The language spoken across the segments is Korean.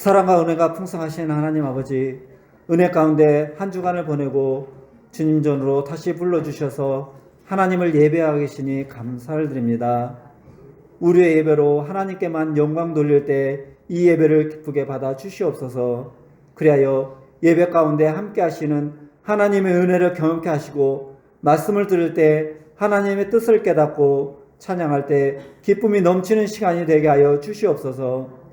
사랑과 은혜가 풍성하신 하나님 아버지, 은혜 가운데 한 주간을 보내고 주님 전으로 다시 불러주셔서 하나님을 예배하고 계시니 감사를 드립니다. 우리의 예배로 하나님께만 영광 돌릴 때 이 예배를 기쁘게 받아 주시옵소서. 그리하여 예배 가운데 함께 하시는 하나님의 은혜를 경험케 하시고, 말씀을 들을 때 하나님의 뜻을 깨닫고 찬양할 때 기쁨이 넘치는 시간이 되게 하여 주시옵소서.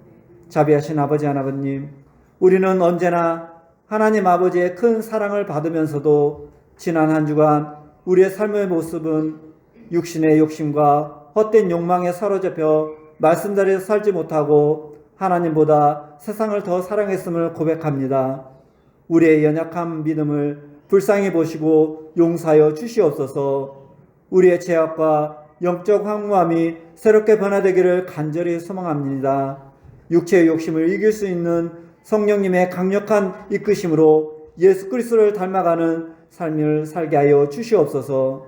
자비하신 아버지 하나님, 우리는 언제나 하나님 아버지의 큰 사랑을 받으면서도 지난 한 주간 우리의 삶의 모습은 육신의 욕심과 헛된 욕망에 사로잡혀 말씀대로 살지 못하고 하나님보다 세상을 더 사랑했음을 고백합니다. 우리의 연약한 믿음을 불쌍히 보시고 용서하여 주시옵소서. 우리의 죄악과 영적 황무함이 새롭게 변화되기를 간절히 소망합니다. 육체의 욕심을 이길 수 있는 성령님의 강력한 이끄심으로 예수 그리스도를 닮아가는 삶을 살게 하여 주시옵소서.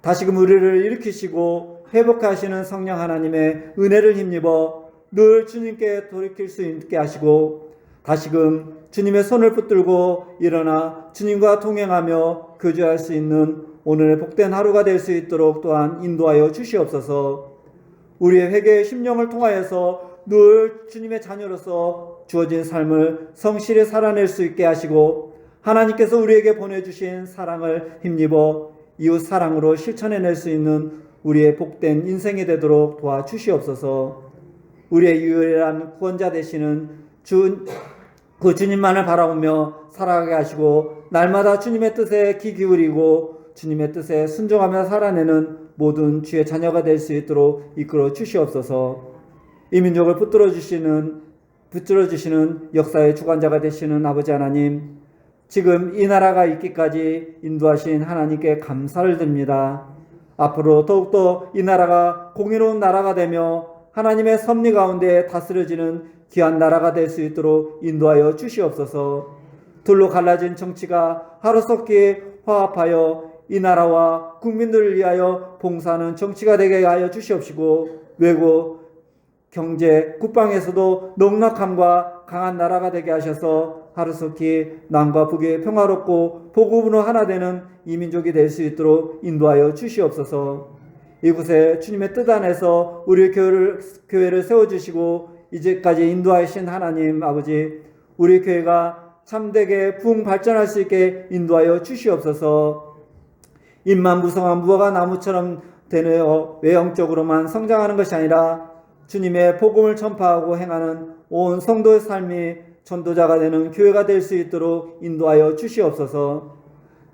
다시금 우리를 일으키시고 회복하시는 성령 하나님의 은혜를 힘입어 늘 주님께 돌이킬 수 있게 하시고, 다시금 주님의 손을 붙들고 일어나 주님과 동행하며 교제할 수 있는 오늘의 복된 하루가 될 수 있도록 또한 인도하여 주시옵소서. 우리의 회개의 심령을 통하여서 늘 주님의 자녀로서 주어진 삶을 성실히 살아낼 수 있게 하시고, 하나님께서 우리에게 보내주신 사랑을 힘입어 이웃 사랑으로 실천해낼 수 있는 우리의 복된 인생이 되도록 도와주시옵소서. 우리의 유일한 구원자 되시는 그 주님만을 바라보며 살아가게 하시고, 날마다 주님의 뜻에 귀 기울이고 주님의 뜻에 순종하며 살아내는 모든 주의 자녀가 될 수 있도록 이끌어 주시옵소서. 이 민족을 붙들어 주시는 역사의 주관자가 되시는 아버지 하나님, 지금 이 나라가 있기까지 인도하신 하나님께 감사를 드립니다. 앞으로 더욱더 이 나라가 공의로운 나라가 되며 하나님의 섭리 가운데 다스려지는 귀한 나라가 될 수 있도록 인도하여 주시옵소서. 둘로 갈라진 정치가 하루속히 화합하여 이 나라와 국민들을 위하여 봉사하는 정치가 되게 하여 주시옵시고, 외고 경제 국방에서도 넉넉함과 강한 나라가 되게 하셔서 하루속히 남과 북이 평화롭고 복음으로 하나 되는 이 민족이 될 수 있도록 인도하여 주시옵소서. 이곳에 주님의 뜻 안에서 우리 교회를 세워주시고 이제까지 인도하신 하나님 아버지, 우리 교회가 참되게 부흥 발전할 수 있게 인도하여 주시옵소서. 잎만 무성한 무화과 나무처럼 되어 외형적으로만 성장하는 것이 아니라 주님의 복음을 전파하고 행하는 온 성도의 삶이 전도자가 되는 교회가 될 수 있도록 인도하여 주시옵소서.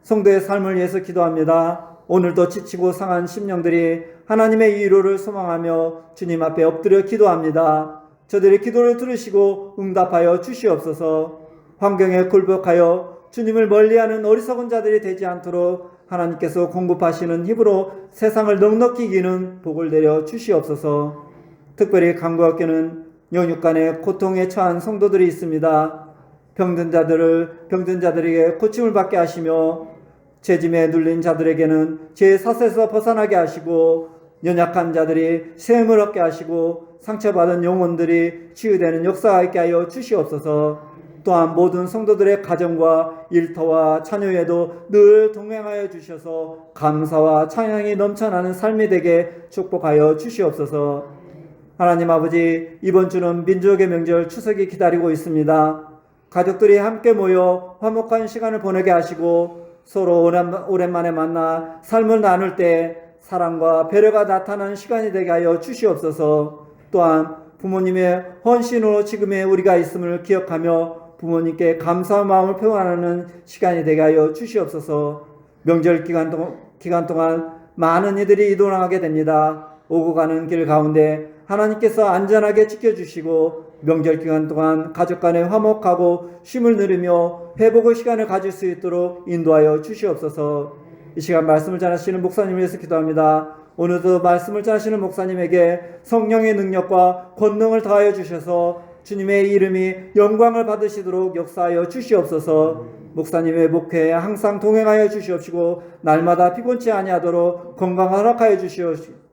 성도의 삶을 위해서 기도합니다. 오늘도 지치고 상한 심령들이 하나님의 위로를 소망하며 주님 앞에 엎드려 기도합니다. 저들의 기도를 들으시고 응답하여 주시옵소서. 환경에 굴복하여 주님을 멀리하는 어리석은 자들이 되지 않도록 하나님께서 공급하시는 힘으로 세상을 넉넉히 이기는 복을 내려 주시옵소서. 특별히 간구학교는 영육간의 고통에 처한 성도들이 있습니다. 병든 자들에게 고침을 받게 하시며, 죄짐에 눌린 자들에게는 죄의 사슬에서 벗어나게 하시고, 연약한 자들이 샘을 얻게 하시고, 상처받은 영혼들이 치유되는 역사가 있게 하여 주시옵소서. 또한 모든 성도들의 가정과 일터와 자녀에도 늘 동행하여 주셔서 감사와 찬양이 넘쳐나는 삶이 되게 축복하여 주시옵소서. 하나님 아버지, 이번 주는 민족의 명절 추석이 기다리고 있습니다. 가족들이 함께 모여 화목한 시간을 보내게 하시고, 서로 오랜만에 만나 삶을 나눌 때 사랑과 배려가 나타나는 시간이 되게 하여 주시옵소서. 또한 부모님의 헌신으로 지금의 우리가 있음을 기억하며 부모님께 감사의 마음을 표현하는 시간이 되게 하여 주시옵소서. 명절 기간 동안 많은 이들이 이동하게 됩니다. 오고 가는 길 가운데 하나님께서 안전하게 지켜주시고, 명절 기간 동안 가족 간에 화목하고 쉼을 누리며 회복의 시간을 가질 수 있도록 인도하여 주시옵소서. 이 시간 말씀을 전하시는 목사님을 위해서 기도합니다. 오늘도 말씀을 전하시는 목사님에게 성령의 능력과 권능을 더하여 주셔서 주님의 이름이 영광을 받으시도록 역사하여 주시옵소서. 목사님의 목회에 항상 동행하여 주시옵시고, 날마다 피곤치 아니하도록 건강 허락하여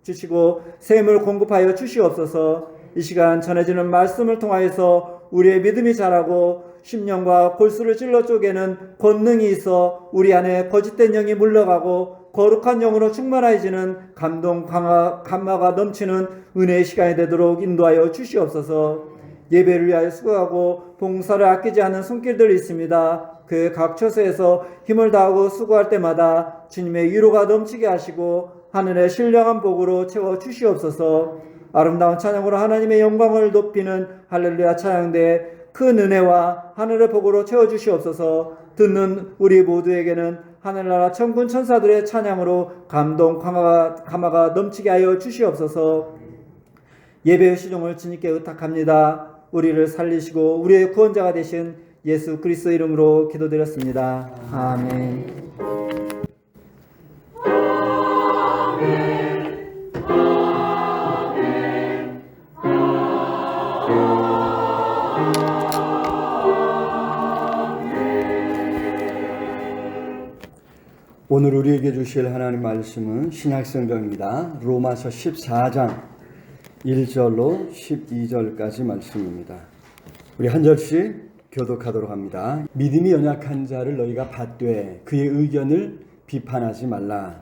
주시고 샘을 공급하여 주시옵소서. 이 시간 전해지는 말씀을 통하여서 우리의 믿음이 자라고 심령과 골수를 찔러 쪼개는 권능이 있어 우리 안에 거짓된 영이 물러가고 거룩한 영으로 충만해지는 감동 감화가 넘치는 은혜의 시간이 되도록 인도하여 주시옵소서. 예배를 위하여 수고하고 봉사를 아끼지 않는 손길들이 있습니다. 그 각 처소에서 힘을 다하고 수고할 때마다 주님의 위로가 넘치게 하시고 하늘의 신령한 복으로 채워 주시옵소서. 아름다운 찬양으로 하나님의 영광을 높이는 할렐루야 찬양대 큰 은혜와 하늘의 복으로 채워 주시옵소서. 듣는 우리 모두에게는 하늘나라 천군 천사들의 찬양으로 감동 감화가 넘치게 하여 주시옵소서. 예배의 시종을 주님께 의탁합니다. 우리를 살리시고 우리의 구원자가 되신 예수 그리스도 이름으로 기도드렸습니다. 아멘. 오늘 우리에게 주실 하나님 말씀은 신약성경입니다. 로마서 14장 1절로 12절까지 말씀입니다. 우리 한 절씩 교독하도록 합니다. 믿음이 연약한 자를 너희가 받되 그의 의견을 비판하지 말라.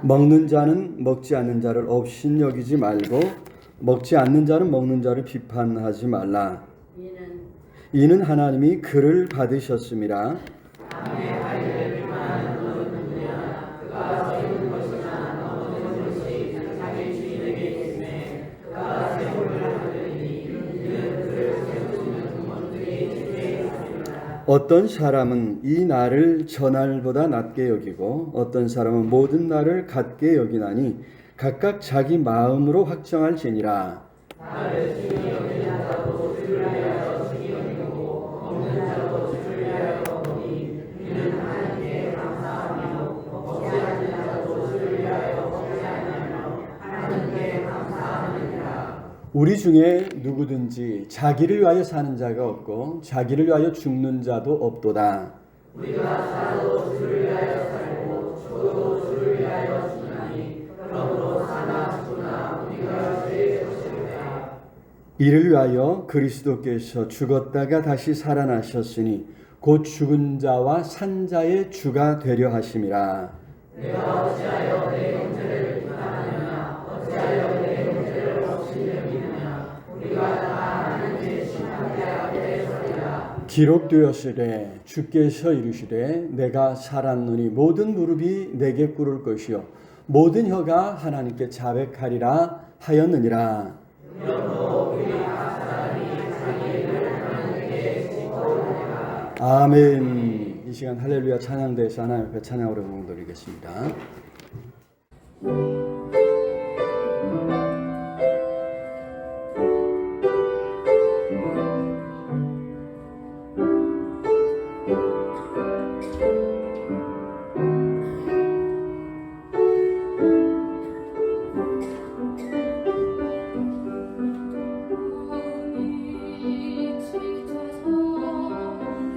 먹는 자는 먹지 않는 자를 업신여기지 말고 먹지 않는 자는 먹는 자를 비판하지 말라. 이는 하나님이 그를 받으셨음이라. 어떤 사람은 이 날을 저날보다 낮게 여기고 어떤 사람은 모든 날을 같게 여기나니 각각 자기 마음으로 확정할지니라. 우리 중에 누구든지 자기를 위하여 사는 자가 없고 자기를 위하여 죽는 자도 없도다. 우리가 살아도 주를 위하여 살고 죽어도 주를 위하여 죽나니 그러므로 사나 죽으나 우리가 주의 것이로다. 이를 위하여 그리스도께서 죽었다가 다시 살아나셨으니 곧 죽은 자와 산 자의 주가 되려 하심이라. 내가 어찌하여 내 형제를 비판하느냐 어찌하여 내 형제를 업신여기느냐 우리가 다 하나님의 심판대 앞에 서리라. 기록되었으되 주께서 이르시되 내가 살았노니 모든 무릎이 내게 꿇을 것이요 모든 혀가 하나님께 자백하리라 하였느니라. 아멘. 이 시간 할렐루야 찬양대에서 하나님 앞에 찬양으로 드리겠습니다.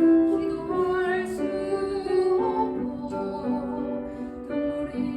기도할 수 없고 눈물이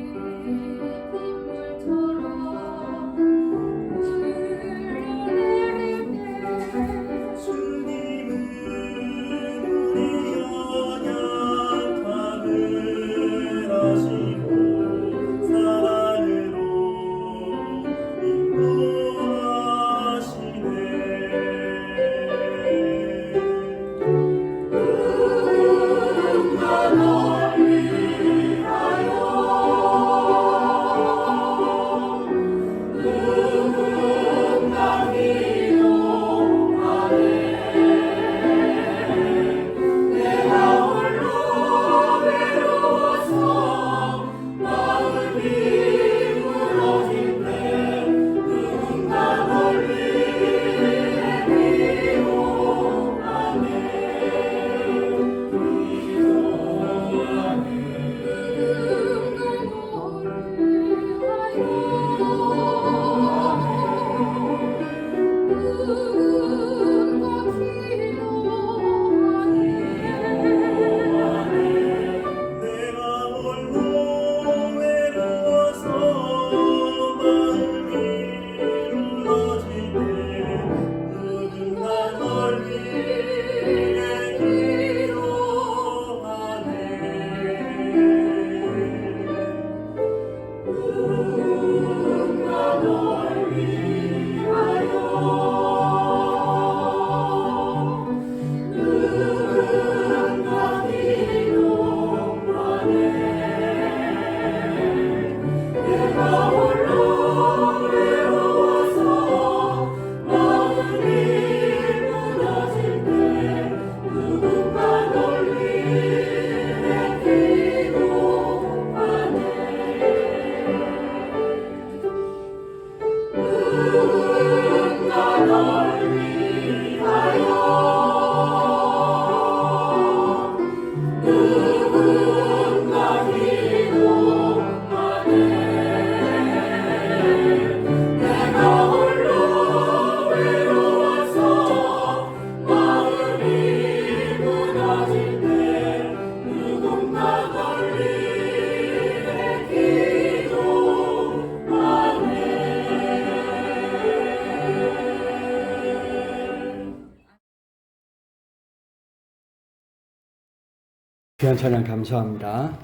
귀한 찬양 감사합니다.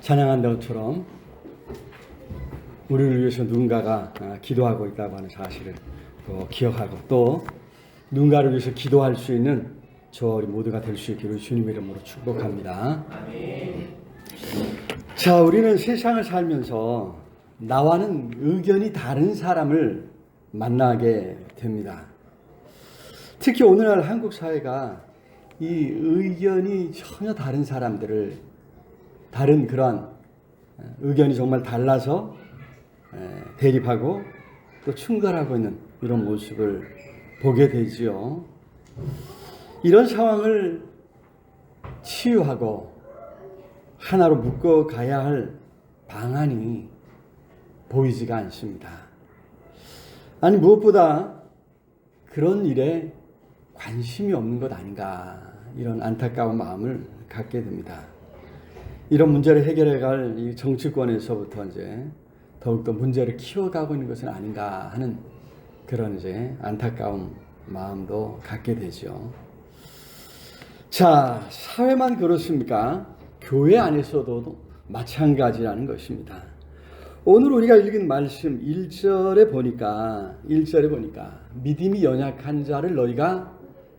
찬양한 것처럼 우리를 위해서 누군가가 기도하고 있다고 하는 사실을 기억하고 또 누군가를 위해서 기도할 수 있는 저 우리 모두가 될 수 있기를 주님의 이름으로 축복합니다. 자, 우리는 세상을 살면서 나와는 의견이 다른 사람을 만나게 됩니다. 특히 오늘날 한국 사회가 이 의견이 전혀 다른 사람들을 다른 그러한 의견이 정말 달라서 대립하고 또 충돌하고 있는 이런 모습을 보게 되지요. 이런 상황을 치유하고 하나로 묶어 가야 할 방안이 보이지가 않습니다. 아니 무엇보다 그런 일에 관심이 없는 것 아닌가 이런 안타까운 마음을 갖게 됩니다. 이런 문제를 해결해 갈 이 정치권에서부터 이제 더욱더 문제를 키워가고 있는 것은 아닌가 하는 그런 이제 안타까운 마음도 갖게 되죠. 자, 사회만 그렇습니까? 교회 안에서도 마찬가지라는 것입니다. 오늘 우리가 읽은 말씀 1절에 보니까 믿음이 연약한 자를 너희가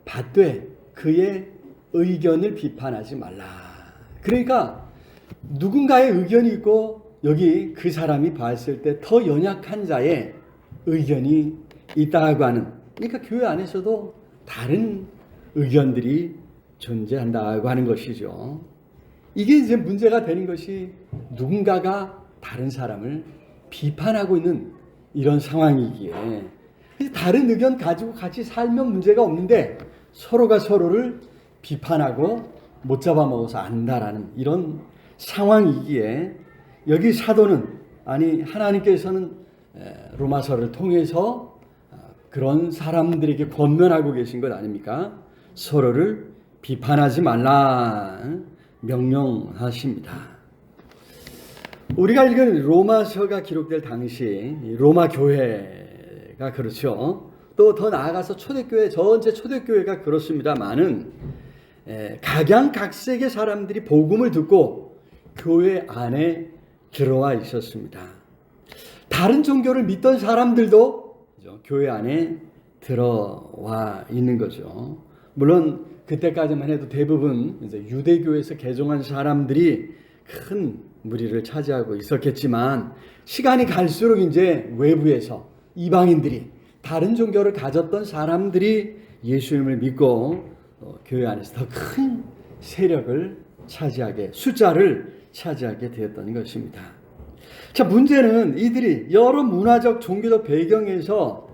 받되 그의 의견을 비판하지 말라. 그러니까 누군가의 의견이 있고 여기 그 사람이 봤을 때 더 연약한 자의 의견이 있다고 하는, 그러니까 교회 안에서도 다른 의견들이 존재한다고 하는 것이죠. 이게 이제 문제가 되는 것이 누군가가 다른 사람을 비판하고 있는 이런 상황이기에 다른 의견 가지고 같이 살면 문제가 없는데 서로가 서로를 비판하고 못 잡아먹어서 안다라는 이런 상황이기에 여기 사도는 아니 하나님께서는 로마서를 통해서 그런 사람들에게 권면하고 계신 것 아닙니까? 서로를 비판하지 말라 명령하십니다. 우리가 읽은 로마서가 기록될 당시 로마 교회가 그렇죠. 또 더 나아가서 초대교회, 전체 초대교회가 그렇습니다만은 각양각색의 사람들이 복음을 듣고 교회 안에 들어와 있었습니다. 다른 종교를 믿던 사람들도 교회 안에 들어와 있는 거죠. 물론 그때까지만 해도 대부분 이제 유대교에서 개종한 사람들이 큰 무리를 차지하고 있었겠지만 시간이 갈수록 이제 외부에서 이방인들이 다른 종교를 가졌던 사람들이 예수님을 믿고 교회 안에서 더 큰 세력을 차지하게, 숫자를 차지하게 되었던 것입니다. 자, 문제는 이들이 여러 문화적 종교적 배경에서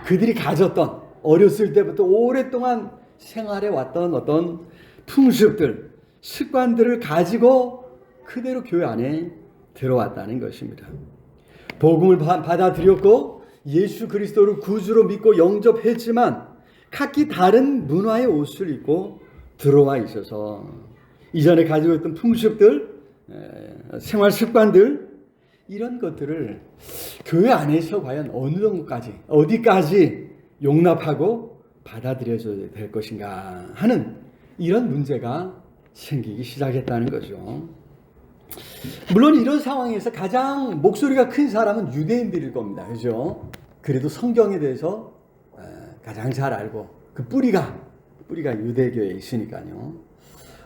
그들이 가졌던 어렸을 때부터 오랫동안 생활해 왔던 어떤 풍습들, 습관들을 가지고 그대로 교회 안에 들어왔다는 것입니다. 복음을 받아들였고 예수 그리스도를 구주로 믿고 영접했지만 각기 다른 문화의 옷을 입고 들어와 있어서 이전에 가지고 있던 풍습들, 생활 습관들 이런 것들을 교회 안에서 과연 어느 정도까지 어디까지 용납하고 받아들여져야 될 것인가 하는 이런 문제가 생기기 시작했다는 거죠. 물론 이런 상황에서 가장 목소리가 큰 사람은 유대인들일 겁니다. 그죠? 그래도 성경에 대해서 가장 잘 알고 그 뿌리가 유대교에 있으니까요.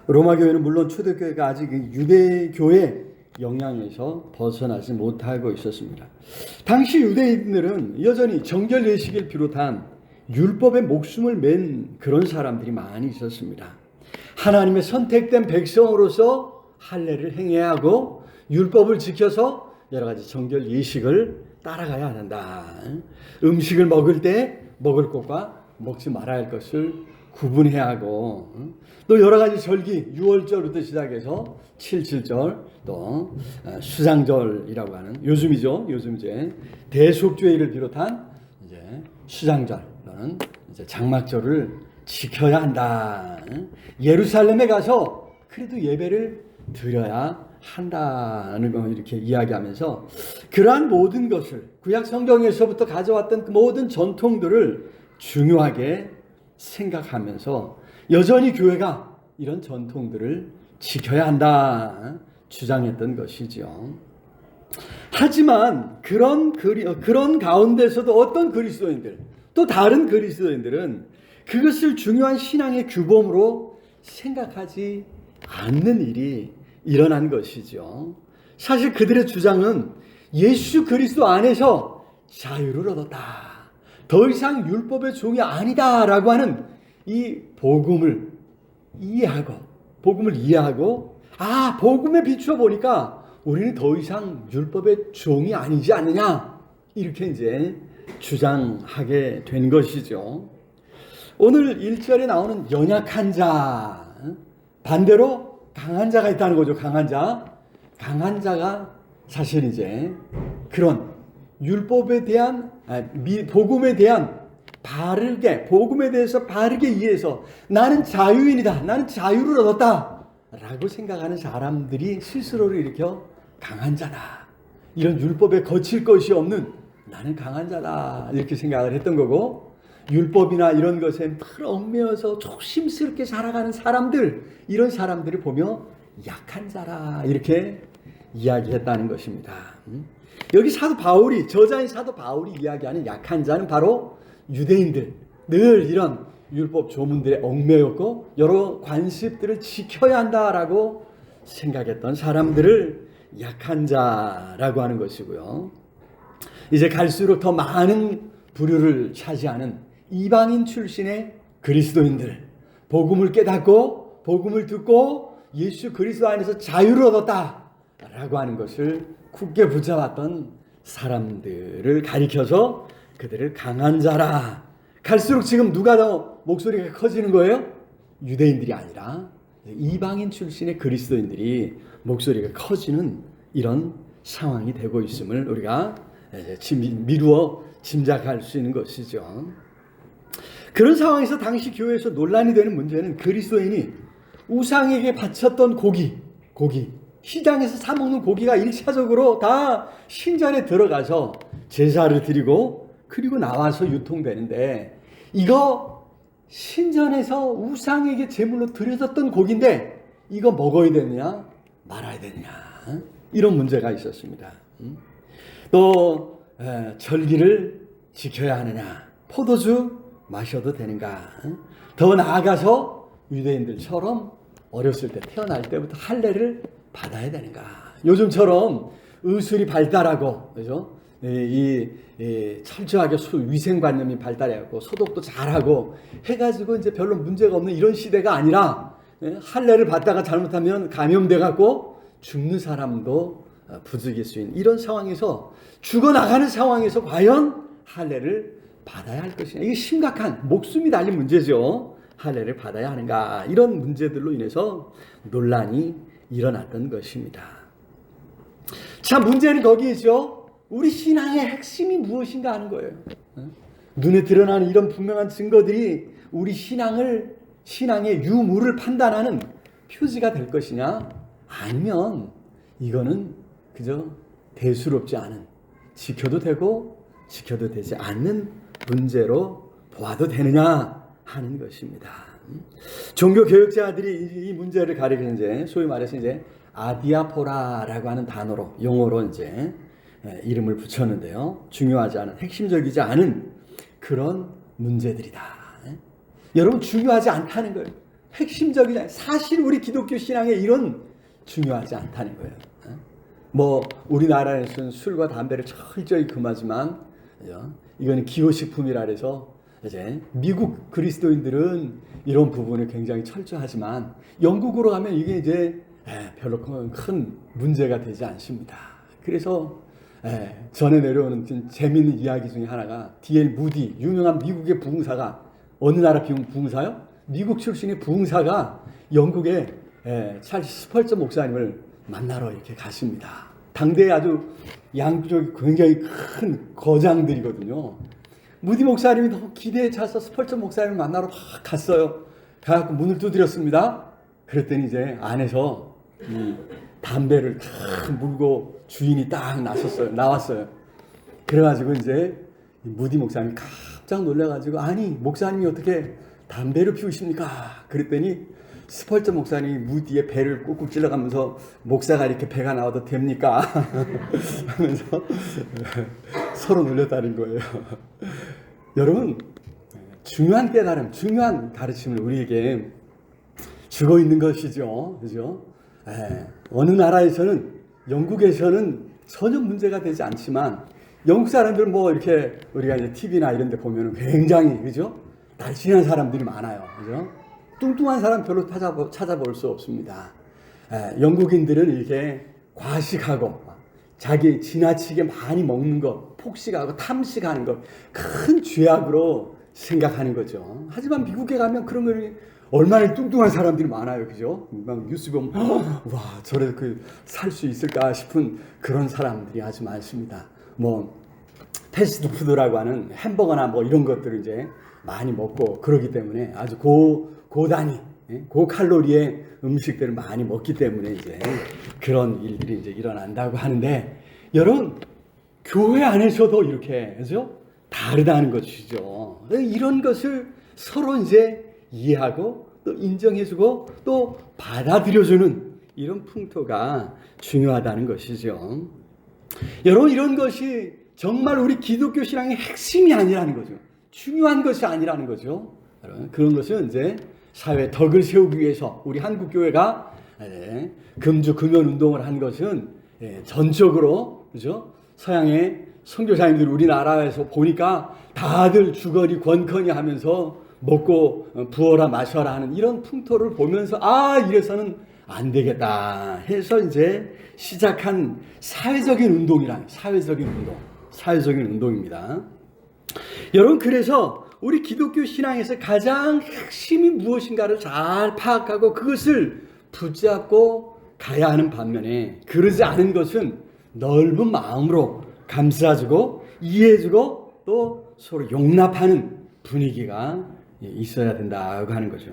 로마 교회는 물론 초대교회가 아직 유대교의 영향에서 벗어나지 못하고 있었습니다. 당시 유대인들은 여전히 정결 예식을 비롯한 율법에 목숨을 맨 그런 사람들이 많이 있었습니다. 하나님의 선택된 백성으로서 할례를 행해야 하고 율법을 지켜서 여러 가지 정결 예식을 따라가야 한다. 음식을 먹을 때 먹을 것과 먹지 말아야 할 것을 구분해야 하고 또 여러 가지 절기 6월절부터 시작해서 7.7절 또 수장절이라고 하는 요즘 이제 대속죄일을 비롯한 이제 수장절 또는 이제 장막절을 지켜야 한다. 예루살렘에 가서 그래도 예배를 드려야 한다는 거 이렇게 이야기하면서 그러한 모든 것을 구약 성경에서부터 가져왔던 그 모든 전통들을 중요하게 생각하면서 여전히 교회가 이런 전통들을 지켜야 한다 주장했던 것이죠. 하지만 그런 가운데서도 어떤 그리스도인들, 또 다른 그리스도인들은 그것을 중요한 신앙의 규범으로 생각하지 않는 일이 일어난 것이죠. 사실 그들의 주장은 예수 그리스도 안에서 자유를 얻었다, 더 이상 율법의 종이 아니다라고 하는 이 복음을 이해하고 복음에 비추어 보니까 우리는 더 이상 율법의 종이 아니지 않느냐, 이렇게 이제 주장하게 된 것이죠. 오늘 1절에 나오는 연약한 자, 반대로 강한 자가 있다는 거죠. 강한 자가 사실 이제 그런 율법에 대한 복음에 대해서 바르게 이해해서 나는 자유인이다, 나는 자유를 얻었다 라고 생각하는 사람들이 스스로를 일으켜 강한 자다, 이런 율법에 거칠 것이 없는 나는 강한 자다, 이렇게 생각을 했던 거고, 율법이나 이런 것에 늘 얽매여서 조심스럽게 살아가는 사람들, 이런 사람들을 보며 약한 자라 이렇게 이야기했다는 것입니다. 여기 저자인 사도 바울이 이야기하는 약한 자는 바로 유대인들, 늘 이런 율법 조문들에 얽매였고 여러 관습들을 지켜야 한다라고 생각했던 사람들을 약한 자라고 하는 것이고요. 이제 갈수록 더 많은 부류를 차지하는 이방인 출신의 그리스도인들, 복음을 깨닫고 복음을 듣고 예수 그리스도 안에서 자유를 얻었다라고 하는 것을 굳게 붙잡았던 사람들을 가리켜서 그들을 강한 자라. 갈수록 지금 누가 더 목소리가 커지는 거예요? 유대인들이 아니라 이방인 출신의 그리스도인들이 목소리가 커지는 이런 상황이 되고 있음을 우리가 미루어 짐작할 수 있는 것이죠. 그런 상황에서 당시 교회에서 논란이 되는 문제는 그리스도인이 우상에게 바쳤던 고기, 시장에서 사 먹는 고기가 1차적으로 다 신전에 들어가서 제사를 드리고 그리고 나와서 유통되는데, 이거 신전에서 우상에게 제물로 드려졌던 고기인데 이거 먹어야 되느냐 말아야 되느냐, 이런 문제가 있었습니다. 또 절기를 지켜야 하느냐, 포도주 마셔도 되는가, 더 나아가서 유대인들처럼 어렸을 때 태어날 때부터 할례를 받아야 되는가. 요즘처럼 의술이 발달하고, 그죠? 철저하게 위생관념이 발달해갖고 소독도 잘하고 해가지고 이제 별로 문제가 없는 이런 시대가 아니라, 할례를 받다가 잘못하면 감염돼갖고 죽는 사람도 부득일 수 있는 이런 상황에서, 죽어나가는 상황에서 과연 할례를 받아야 할 것이냐, 이게 심각한 목숨이 달린 문제죠. 할례를 받아야 하는가, 이런 문제들로 인해서 논란이 일어났던 것입니다. 자, 문제는 거기이죠. 우리 신앙의 핵심이 무엇인가 하는 거예요. 눈에 드러나는 이런 분명한 증거들이 우리 신앙의 유무를 판단하는 표지가 될 것이냐, 아니면 이거는 그저 대수롭지 않은, 지켜도 되고 지켜도 되지 않는 문제로 보아도 되느냐 하는 것입니다. 종교 교육자들이 이 문제를 가리키는 이제 소위 말해서 이제 아디아포라라고 하는 단어로, 용어로 이제 이름을 붙였는데요. 중요하지 않은, 핵심적이지 않은 그런 문제들이다. 여러분, 중요하지 않다는 거예요. 핵심적이지 않은, 사실 우리 기독교 신앙에 이런 중요하지 않다는 거예요. 뭐 우리나라에서는 술과 담배를 철저히 금하지만, 이거는 기호식품이라 해서 이제 미국 그리스도인들은 이런 부분을 굉장히 철저하지만 영국으로 가면 이게 이제 별로 큰 문제가 되지 않습니다. 그래서 전에 내려오는 재미있는 이야기 중에 하나가 D.L. 무디, 유명한 미국의 부흥사가, 어느 나라 부흥사요? 미국 출신의 부흥사가 영국의 찰스 스펄전 목사님을 만나러 이렇게 갔습니다. 당대에 아주 양쪽이 굉장히 큰 거장들이거든요. 무디 목사님이 너무 기대에 차서 스펄전 목사님을 만나러 막 갔어요. 가갖고 문을 두드렸습니다. 그랬더니 이제 안에서 이 담배를 탁 물고 주인이 딱 나왔어요. 그래가지고 이제 무디 목사님이 깜짝 놀라가지고, 아니 목사님이 어떻게 담배를 피우십니까? 그랬더니 스펄전 목사님이 무디에 배를 꾹꾹 찔러가면서 목사가 이렇게 배가 나와도 됩니까? 하면서 서로 놀렸다는 거예요. 여러분, 중요한 깨달음, 중요한 가르침을 우리에게 주고 있는 것이죠. 그죠? 어느 나라에서는, 영국에서는 전혀 문제가 되지 않지만, 영국 사람들은 뭐 이렇게 우리가 이제 TV나 이런 데 보면 굉장히, 그죠? 날씬한 사람들이 많아요. 그죠? 뚱뚱한 사람 별로 찾아볼 수 없습니다. 영국인들은 이렇게 과식하고, 자기 지나치게 많이 먹는 것, 폭식하고 탐식하는 것, 큰 죄악으로 생각하는 거죠. 하지만 미국에 가면 그런 걸 얼마나 뚱뚱한 사람들이 많아요. 그죠? 막 뉴스 보면, 와, 저래 살 수 있을까 싶은 그런 사람들이 아주 많습니다. 뭐, 패스트푸드라고 하는 햄버거나 뭐 이런 것들을 이제 많이 먹고 그러기 때문에 아주 고단위, 고칼로리의 음식들을 많이 먹기 때문에 이제 그런 일들이 이제 일어난다고 하는데, 여러분, 교회 안에서도 이렇게, 그죠? 다르다는 것이죠. 이런 것을 서로 이제 이해하고 또 인정해주고 또 받아들여주는 이런 풍토가 중요하다는 것이죠. 여러분, 이런 것이 정말 우리 기독교 신앙의 핵심이 아니라는 거죠. 중요한 것이 아니라는 거죠. 그런 것은 이제 사회 덕을 세우기 위해서 우리 한국교회가 금주 금연 운동을 한 것은 전적으로, 그죠? 서양의 선교사님들 우리나라에서 보니까 다들 주거니 권거니 하면서 먹고 부어라 마셔라 하는 이런 풍토를 보면서 이래서는 안 되겠다 해서 이제 시작한 사회적인 운동입니다. 여러분, 그래서 우리 기독교 신앙에서 가장 핵심이 무엇인가를 잘 파악하고 그것을 붙잡고 가야 하는 반면에, 그러지 않은 것은 넓은 마음으로 감싸주고 이해해주고 또 서로 용납하는 분위기가 있어야 된다고 하는 거죠.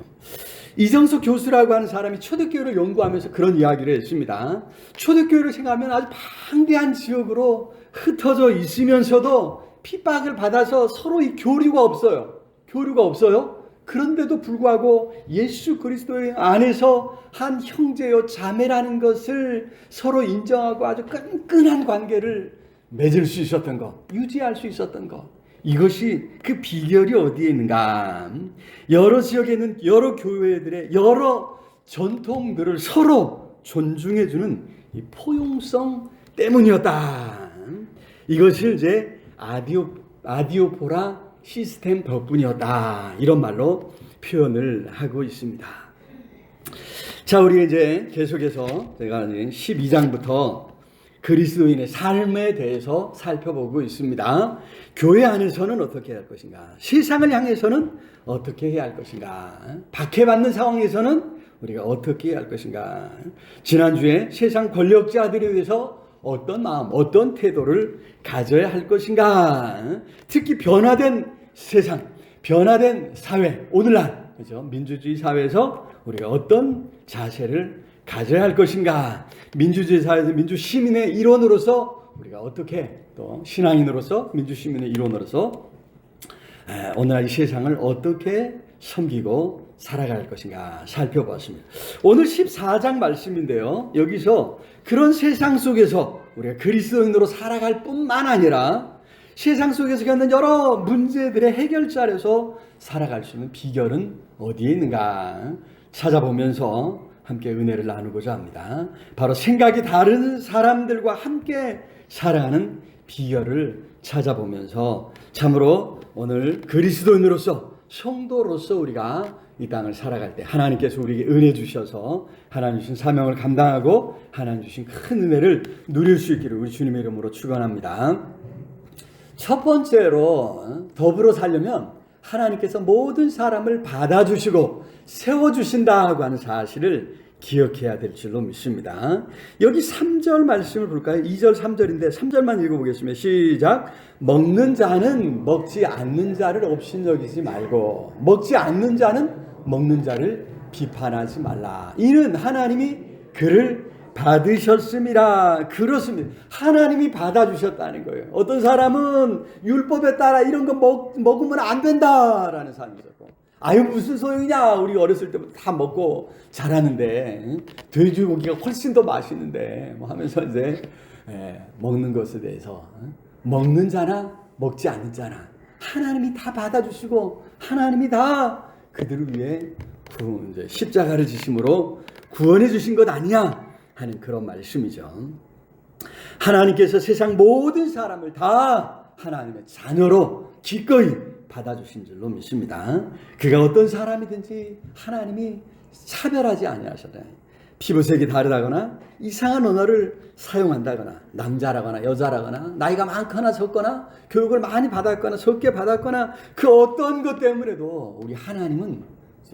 이정석 교수라고 하는 사람이 초대교회를 연구하면서 그런 이야기를 했습니다. 초대교회를 생각하면 아주 방대한 지역으로 흩어져 있으면서도 핍박을 받아서 서로 이 교류가 없어요. 그런데도 불구하고 예수 그리스도의 안에서 한 형제요 자매라는 것을 서로 인정하고 아주 끈끈한 관계를 맺을 수 있었던 것, 유지할 수 있었던 것, 이것이 그 비결이 어디에 있는가? 여러 지역에 있는 여러 교회들의 여러 전통들을 서로 존중해주는 이 포용성 때문이었다. 이것을 이제 아디오포라 시스템 덕분이었다, 이런 말로 표현을 하고 있습니다. 자, 우리 이제 계속해서 제가 12장부터 그리스도인의 삶에 대해서 살펴보고 있습니다. 교회 안에서는 어떻게 해야 할 것인가? 세상을 향해서는 어떻게 해야 할 것인가? 박해받는 상황에서는 우리가 어떻게 해야 할 것인가? 지난주에 세상 권력자들에 대해서 어떤 마음, 어떤 태도를 가져야 할 것인가? 특히 변화된 세상, 변화된 사회, 오늘날, 그죠? 민주주의 사회에서 우리가 어떤 자세를 가져야 할 것인가? 민주주의 사회에서 민주시민의 일원으로서 우리가 어떻게, 또 신앙인으로서 민주시민의 일원으로서 오늘날 이 세상을 어떻게 섬기고 살아갈 것인가 살펴보았습니다. 오늘 14장 말씀인데요, 여기서 그런 세상 속에서 우리가 그리스도인으로 살아갈 뿐만 아니라 세상 속에서 겪는 여러 문제들의 해결자로서 살아갈 수 있는 비결은 어디에 있는가 찾아보면서 함께 은혜를 나누고자 합니다. 바로 생각이 다른 사람들과 함께 살아가는 비결을 찾아보면서 참으로 오늘 그리스도인으로서, 성도로서 우리가 이 땅을 살아갈 때 하나님께서 우리에게 은혜 주셔서 하나님 주신 사명을 감당하고 하나님 주신 큰 은혜를 누릴 수 있기를 우리 주님의 이름으로 축원합니다. 첫 번째로 더불어 살려면 하나님께서 모든 사람을 받아주시고 세워주신다고 하는 사실을 기억해야 될 줄로 믿습니다. 여기 3절 말씀을 볼까요? 2절 3절인데 3절만 읽어보겠습니다. 시작. 먹는 자는 먹지 않는 자를 업신여기지 말고 먹지 않는 자는 먹는 자를 비판하지 말라. 이는 하나님이 그를 받으셨습니다. 그렇습니다. 하나님이 받아주셨다는 거예요. 어떤 사람은 율법에 따라 이런 거 먹으면 안 된다라는 사람이 있었고, 아유 무슨 소용이냐. 우리 어렸을 때부터 다 먹고 자라는데 돼지고기가 훨씬 더 맛있는데 뭐 하면서 이제 먹는 것에 대해서 먹는 자나 먹지 않는 자나 하나님이 다 받아주시고 하나님이 다 그들을 위해 이제 십자가를 지심으로 구원해 주신 것 아니냐 하는 그런 말씀이죠. 하나님께서 세상 모든 사람을 다 하나님의 자녀로 기꺼이 받아주신 줄로 믿습니다. 그가 어떤 사람이든지 하나님이 차별하지 아니하셨다. 피부색이 다르다거나 이상한 언어를 사용한다거나 남자라거나 여자라거나 나이가 많거나 적거나 교육을 많이 받았거나 적게 받았거나 그 어떤 것 때문에도 우리 하나님은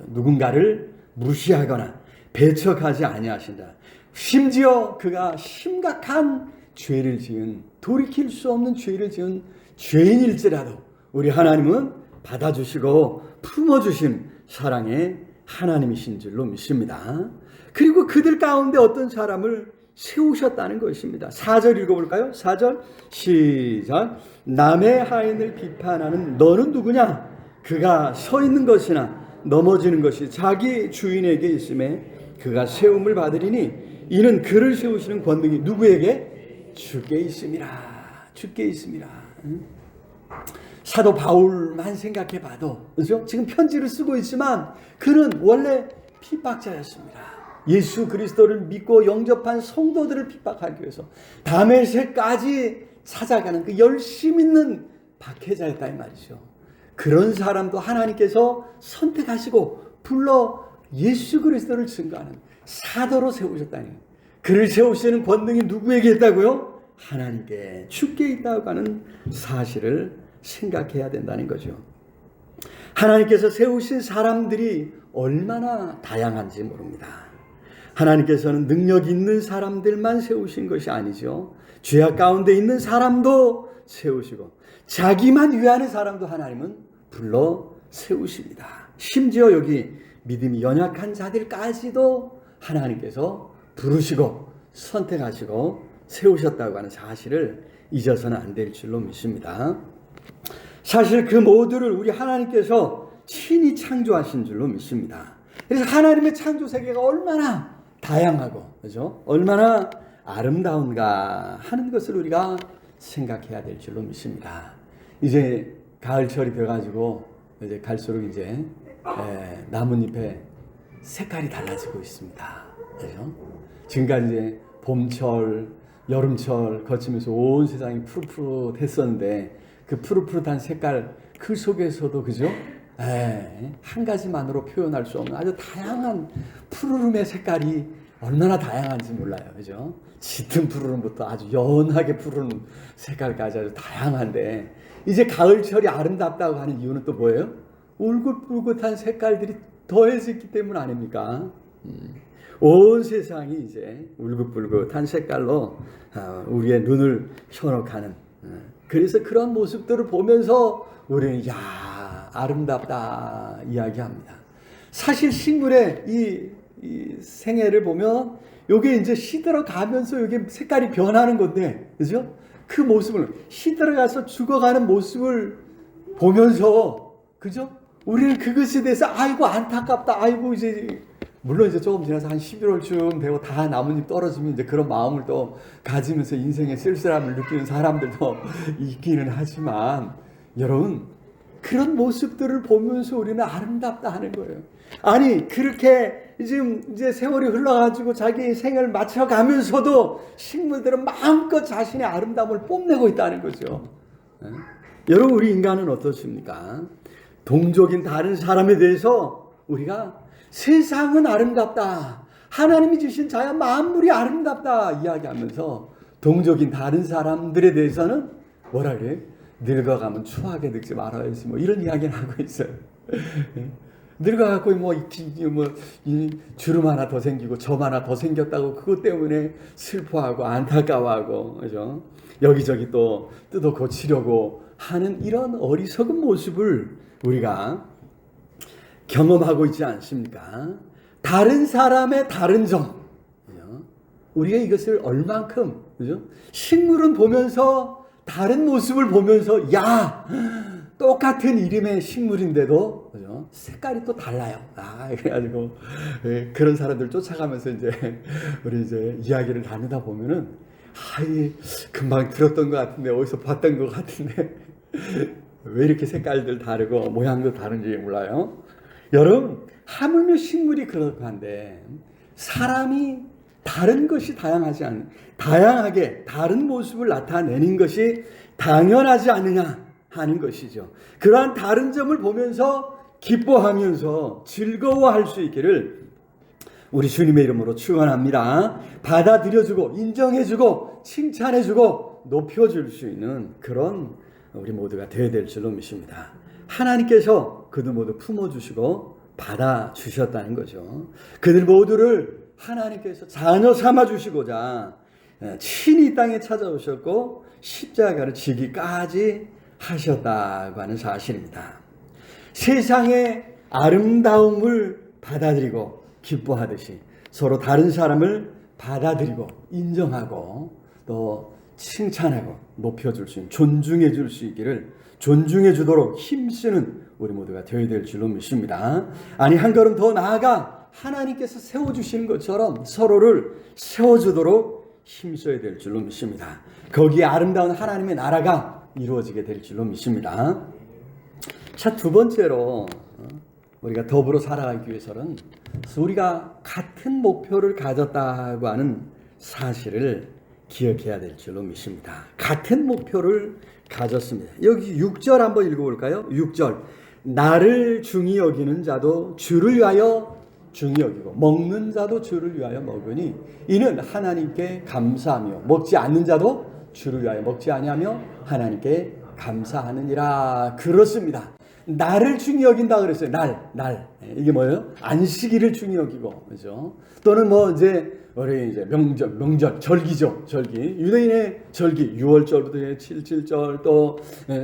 누군가를 무시하거나 배척하지 아니하신다. 심지어 그가 심각한 죄를 지은 돌이킬 수 없는 죄를 지은 죄인일지라도 우리 하나님은 받아주시고 품어주신 사랑의 하나님이신 줄로 믿습니다. 그리고 그들 가운데 어떤 사람을 세우셨다는 것입니다. 4절 읽어볼까요? 4절 시작. 남의 하인을 비판하는 너는 누구냐? 그가 서 있는 것이나 넘어지는 것이 자기 주인에게 있음에 그가 세움을 받으리니 이는 그를 세우시는 권능이 누구에게? 주께 있음이라. 주께 있음이라. 사도 바울만 생각해 봐도 그렇죠? 지금 편지를 쓰고 있지만 그는 원래 핍박자였습니다. 예수 그리스도를 믿고 영접한 성도들을 핍박하기 위해서 다메섹까지 찾아가는 그 열심 있는 박해자였다 이 말이죠. 그런 사람도 하나님께서 선택하시고 불러 예수 그리스도를 증거하는 사도로 세우셨다니. 그를 세우시는 권능이 누구에게 있다고요? 하나님께 주께 있다고 하는 사실을 생각해야 된다는 거죠. 하나님께서 세우신 사람들이 얼마나 다양한지 모릅니다. 하나님께서는 능력 있는 사람들만 세우신 것이 아니죠. 죄악 가운데 있는 사람도 세우시고 자기만 위하는 사람도 하나님은 불러 세우십니다. 심지어 여기 믿음이 연약한 자들까지도 하나님께서 부르시고 선택하시고 세우셨다고 하는 사실을 잊어서는 안 될 줄로 믿습니다. 사실 그 모두를 우리 하나님께서 친히 창조하신 줄로 믿습니다. 그래서 하나님의 창조 세계가 얼마나 다양하고 그죠? 얼마나 아름다운가 하는 것을 우리가 생각해야 될 줄로 믿습니다. 이제 가을철이 돼가지고 이제 갈수록 이제 나뭇잎의 색깔이 달라지고 있습니다. 그죠? 지금까지 이제 봄철, 여름철 거치면서 온 세상이 푸릇푸릇했었는데 그 푸릇푸릇한 색깔 그 속에서도 그죠? 한 가지만으로 표현할 수 없는 아주 다양한 푸르름의 색깔이 얼마나 다양한지 몰라요. 그죠? 짙은 푸르름부터 아주 연하게 푸르른 색깔까지 아주 다양한데 이제 가을철이 아름답다고 하는 이유는 또 뭐예요? 울긋불긋한 색깔들이 더해졌기 때문 아닙니까? 온 세상이 이제 울긋불긋한 색깔로 우리의 눈을 현혹하는 그래서 그런 모습들을 보면서 우리는 야 아름답다 이야기합니다. 사실 식물의 이 생애를 보면 이게 이제 시들어가면서 이게 색깔이 변하는 건데 그죠? 그 모습을 시들어가서 죽어가는 모습을 보면서 그죠? 우리는 그것에 대해서 아이고 안타깝다 아이고 이제 물론 이제 조금 지나서 한 11월쯤 되고 다 나뭇잎 떨어지면 이제 그런 마음을 또 가지면서 인생의 쓸쓸함을 느끼는 사람들도 있기는 하지만 여러분 그런 모습들을 보면서 우리는 아름답다 하는 거예요. 아니 그렇게 지금 이제 세월이 흘러가지고 자기 생을 맞춰가면서도 식물들은 마음껏 자신의 아름다움을 뽐내고 있다는 거죠. 여러분 우리 인간은 어떻습니까? 동족인 다른 사람에 대해서 우리가 세상은 아름답다. 하나님이 주신 자연 만물이 아름답다 이야기하면서 동족인 다른 사람들에 대해서는 뭐라 그래? 늙어가면 추하게 늙지 말아야지 뭐 이런 이야기를 하고 있어요. 늙어갖고 이 주름 하나 더 생기고 점 하나 더 생겼다고 그것 때문에 슬퍼하고 안타까워하고 그죠? 여기저기 또 뜯어 고치려고 하는 이런 어리석은 모습을 우리가 경험하고 있지 않습니까? 다른 사람의 다른 점, 그죠? 우리가 이것을 얼만큼, 그죠? 식물은 보면서 다른 모습을 보면서 야 똑같은 이름의 식물인데도 그죠? 색깔이 또 달라요. 그래가지고 그런 사람들 쫓아가면서 이제 우리 이제 이야기를 나누다 보면은 금방 들었던 것 같은데 어디서 봤던 것 같은데 왜 이렇게 색깔들 다르고 모양도 다른지 몰라요. 여러분 하물며 식물이 그렇고 한데 사람이 다른 것이 다양하게 다른 모습을 나타내는 것이 당연하지 않느냐 하는 것이죠. 그러한 다른 점을 보면서 기뻐하면서 즐거워할 수 있기를 우리 주님의 이름으로 축원합니다. 받아들여주고 인정해주고 칭찬해주고 높여줄 수 있는 그런 우리 모두가 되어야 될 줄로 믿습니다. 하나님께서 그들 모두 품어주시고 받아주셨다는 거죠. 그들 모두를 하나님께서 자녀 삼아주시고자 친히 이 땅에 찾아오셨고 십자가를 지기까지 하셨다고 하는 사실입니다. 세상의 아름다움을 받아들이고 기뻐하듯이 서로 다른 사람을 받아들이고 인정하고 또 칭찬하고 높여줄 수 있는 존중해 줄 수 있기를 존중해 주도록 힘쓰는 우리 모두가 되어야 될 줄로 믿습니다. 아니 한 걸음 더 나아가 하나님께서 세워주시는 것처럼 서로를 세워주도록 힘써야 될 줄로 믿습니다. 거기에 아름다운 하나님의 나라가 이루어지게 될 줄로 믿습니다. 자, 두 번째로 우리가 더불어 살아가기 위해서는 우리가 같은 목표를 가졌다고 하는 사실을 기억해야 될 줄로 믿습니다. 같은 목표를 가졌습니다. 여기 6절 한번 읽어볼까요? 6절 나를 중히 여기는 자도 주를 위하여 중히 여기고 먹는 자도 주를 위하여 먹으니 이는 하나님께 감사하며 먹지 않는 자도 주를 위하여 먹지 아니하며 하나님께 감사하느니라. 그렇습니다. 나를 중히 여긴다 그랬어요. 날. 이게 뭐예요? 안식일을 중히 여기고, 그죠? 또는 뭐 이제 우리 이제 명절, 절기죠. 절기. 유대인의 절기, 6월절부터 7.7절, 또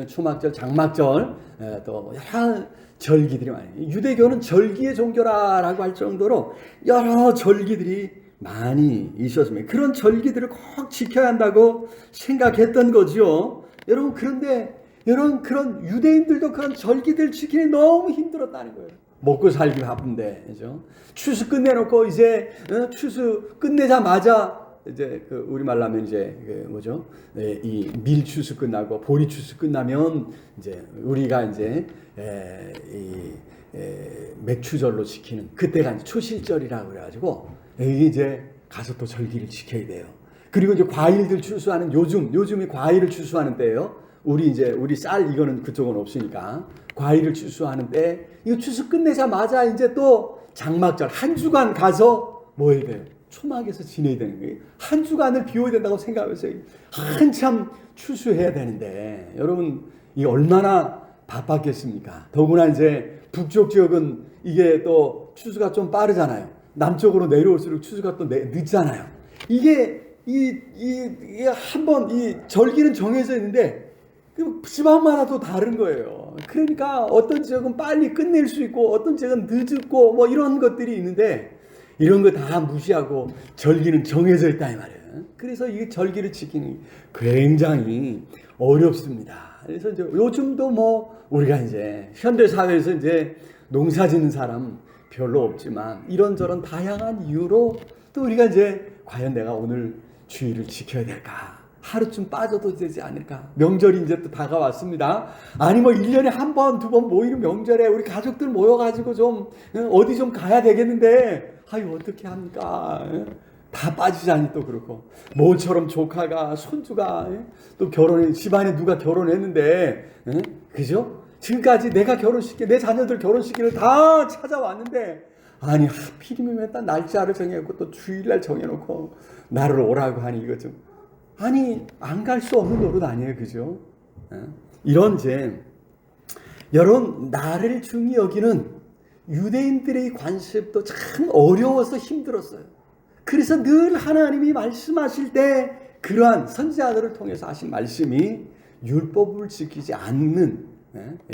초막절, 장막절, 또 여러 절기들이 많아요. 유대교는 절기의 종교라고 할 정도로 여러 절기들이 많이 있었습니다. 그런 절기들을 꼭 지켜야 한다고 생각했던 거죠. 여러분, 그런데 여러분 그런 유대인들도 그런 절기들 지키기 너무 힘들었다는 거예요. 먹고 살기 바쁜데, 그죠? 추수 끝내놓고 이제 추수 끝내자마자 이제 그 우리말로 하면 이제 그 뭐죠? 이 밀추수 끝나고 보리추수 끝나면 이제 우리가 이제 맥추절로 지키는 그때가 이제 초실절이라고 그래가지고 여기 이제 가서 또 절기를 지켜야 돼요. 그리고 이제 과일들 추수하는 요즘이 과일을 추수하는 때예요. 우리 쌀 이거는 그쪽은 없으니까 과일을 추수하는 때 이거 추수 끝내자마자 이제 또 장막절 한 주간 가서 뭐 해야 돼요? 초막에서 지내야 되는 거예요. 한 주간을 비워야 된다고 생각하면서 한참 추수해야 되는데 여러분 이게 얼마나 바빴겠습니까? 더구나 이제 북쪽 지역은 이게 또 추수가 좀 빠르잖아요. 남쪽으로 내려올수록 추수가 또 늦잖아요. 이게 한번 이 절기는 정해져 있는데 지방마다 또 다른 거예요. 그러니까 어떤 지역은 빨리 끝낼 수 있고 어떤 지역은 늦고 뭐 이런 것들이 있는데 이런 거 다 무시하고 절기는 정해져 있다 이 말이에요. 그래서 이 절기를 지키는 굉장히 어렵습니다. 그래서 이제 요즘도 뭐 우리가 이제 현대 사회에서 이제 농사 짓는 사람 별로 없지만 이런저런 다양한 이유로 또 우리가 이제 과연 내가 오늘 주의를 지켜야 될까? 하루쯤 빠져도 되지 않을까? 명절이 이제 또 다가왔습니다. 아니 뭐 1년에 한 번, 두 번 모이는 명절에 우리 가족들 모여가지고 좀 어디 좀 가야 되겠는데 아유 어떻게 합니까? 다 빠지자니 또 그렇고 모처럼 조카가 손주가 또 결혼해 집안에 누가 결혼했는데 그죠? 지금까지 내가 결혼시켜 내 자녀들 결혼시키를 다 찾아왔는데 아니 하필이면 왜 딱 날짜를 정해놓고 또 주일날 정해놓고 나를 오라고 하니 이거 좀 아니 안 갈 수 없는 노릇 아니에요, 그죠? 이런 여러분 나를 중히 여기는 유대인들의 관습도 참 어려워서 힘들었어요. 그래서 늘 하나님이 말씀하실 때 그러한 선지자들을 통해서 하신 말씀이 율법을 지키지 않는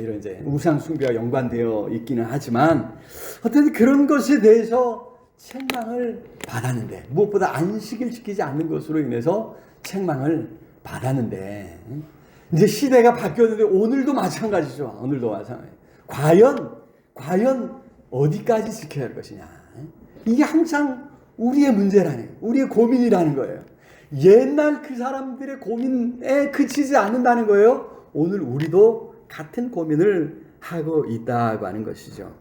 이런 이제 우상 숭배와 연관되어 있기는 하지만 어떤 그런 것에 대해서 책망을 받았는데 무엇보다 안식일 지키지 않는 것으로 인해서 책망을 받았는데 과연 과연 어디까지 지켜야 할 것이냐. 이게 항상 우리의 문제라는 거예요. 우리의 고민이라는 거예요. 옛날 그 사람들의 고민에 그치지 않는다는 거예요. 오늘 우리도 같은 고민을 하고 있다고 하는 것이죠.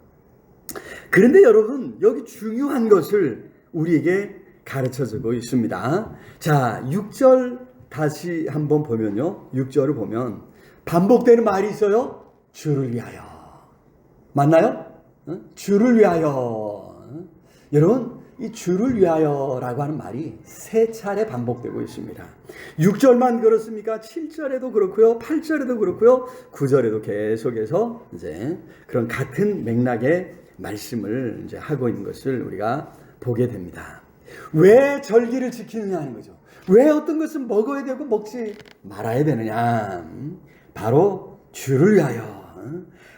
그런데 여러분, 여기 중요한 것을 우리에게 가르쳐주고 있습니다. 자, 6절 다시 한번 보면요. 6절을 보면 반복되는 말이 있어요. 주를 위하여. 맞나요? 주를 위하여. 여러분, 이 주를 위하여라고 하는 말이 3차례 반복되고 있습니다. 6절만 그렇습니까? 7절에도 그렇고요. 8절에도 그렇고요. 9절에도 계속해서 이제 그런 같은 맥락의 말씀을 이제 하고 있는 것을 우리가 보게 됩니다. 왜 절기를 지키느냐 하는 거죠. 왜 어떤 것은 먹어야 되고 먹지 말아야 되느냐. 바로 주를 위하여.